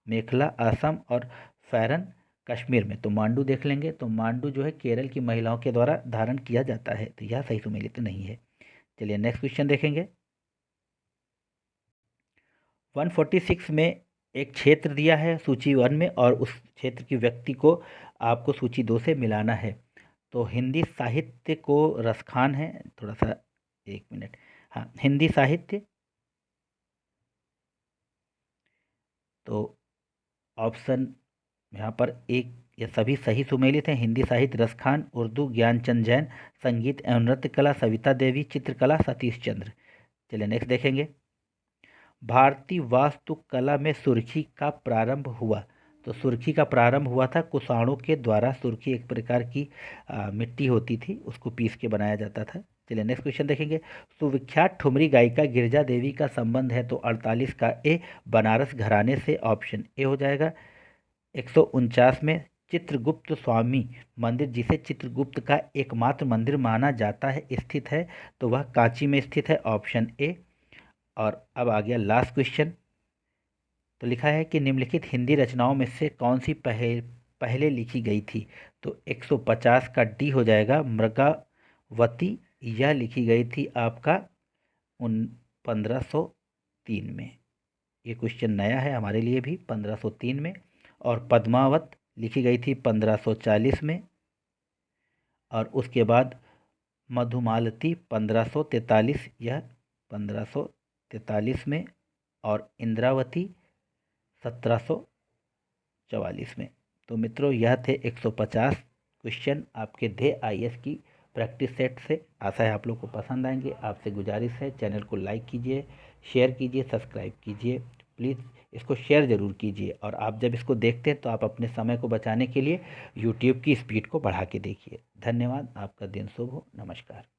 मेखला असम और फैरन कश्मीर में। तो मांडू देख लेंगे, तो मांडू जो है केरल की महिलाओं के द्वारा धारण किया जाता है, तो यह सही सुमेलित नहीं है। चलिए नेक्स्ट क्वेश्चन देखेंगे, 146 में एक क्षेत्र दिया है सूची 1 में, और उस क्षेत्र की व्यक्ति को आपको सूची 2 से मिलाना है। तो हिंदी साहित्य को रसखान है, थोड़ा सा 1 मिनट, हाँ हिंदी साहित्य, तो ऑप्शन यहाँ पर एक, ये सभी सही सुमेलित हैं। हिंदी साहित्य रसखान, उर्दू ज्ञानचंद जैन, संगीत एवं नृत्य कला सविता देवी, चित्रकला सतीश चंद्र। चलिए नेक्स्ट देखेंगे, भारतीय वास्तुकला में सुर्खी का प्रारंभ हुआ, तो सुर्खी का प्रारंभ हुआ था कुषाणों के द्वारा। सुर्खी एक प्रकार की मिट्टी होती थी, उसको पीस के बनाया जाता था। चलिए नेक्स्ट क्वेश्चन देखेंगे, सुविख्यात ठुमरी गायिका गिरिजा देवी का संबंध है, तो 48 का ए बनारस घराने से, ऑप्शन ए हो जाएगा। 149 में चित्रगुप्त स्वामी मंदिर, जिसे चित्रगुप्त का एकमात्र मंदिर माना जाता है, स्थित है? तो वह कांची में स्थित है, ऑप्शन ए। और अब आ गया लास्ट क्वेश्चन। तो लिखा है कि निम्नलिखित हिंदी रचनाओं में से कौन सी पहले लिखी गई थी? तो 150 का डी हो जाएगा, मृगावती। यह लिखी गई थी आपका 1503 में। ये क्वेश्चन नया है हमारे लिए भी, 1503 में। और पद्मावत लिखी गई थी 1540 में। और उसके बाद मधुमालती 1543, यह 1543 में। और इंद्रावती 1744 में। तो मित्रों, यह थे 150 क्वेश्चन आपके ध्येय आईएएस की प्रैक्टिस सेट से। आशा है आप लोग को पसंद आएंगे। आपसे गुजारिश है, चैनल को लाइक कीजिए, शेयर कीजिए, सब्सक्राइब कीजिए। प्लीज़ इसको शेयर ज़रूर कीजिए। और आप जब इसको देखते हैं तो आप अपने समय को बचाने के लिए यूट्यूब की स्पीड को बढ़ा के देखिए। धन्यवाद। आपका दिन शुभ हो। नमस्कार।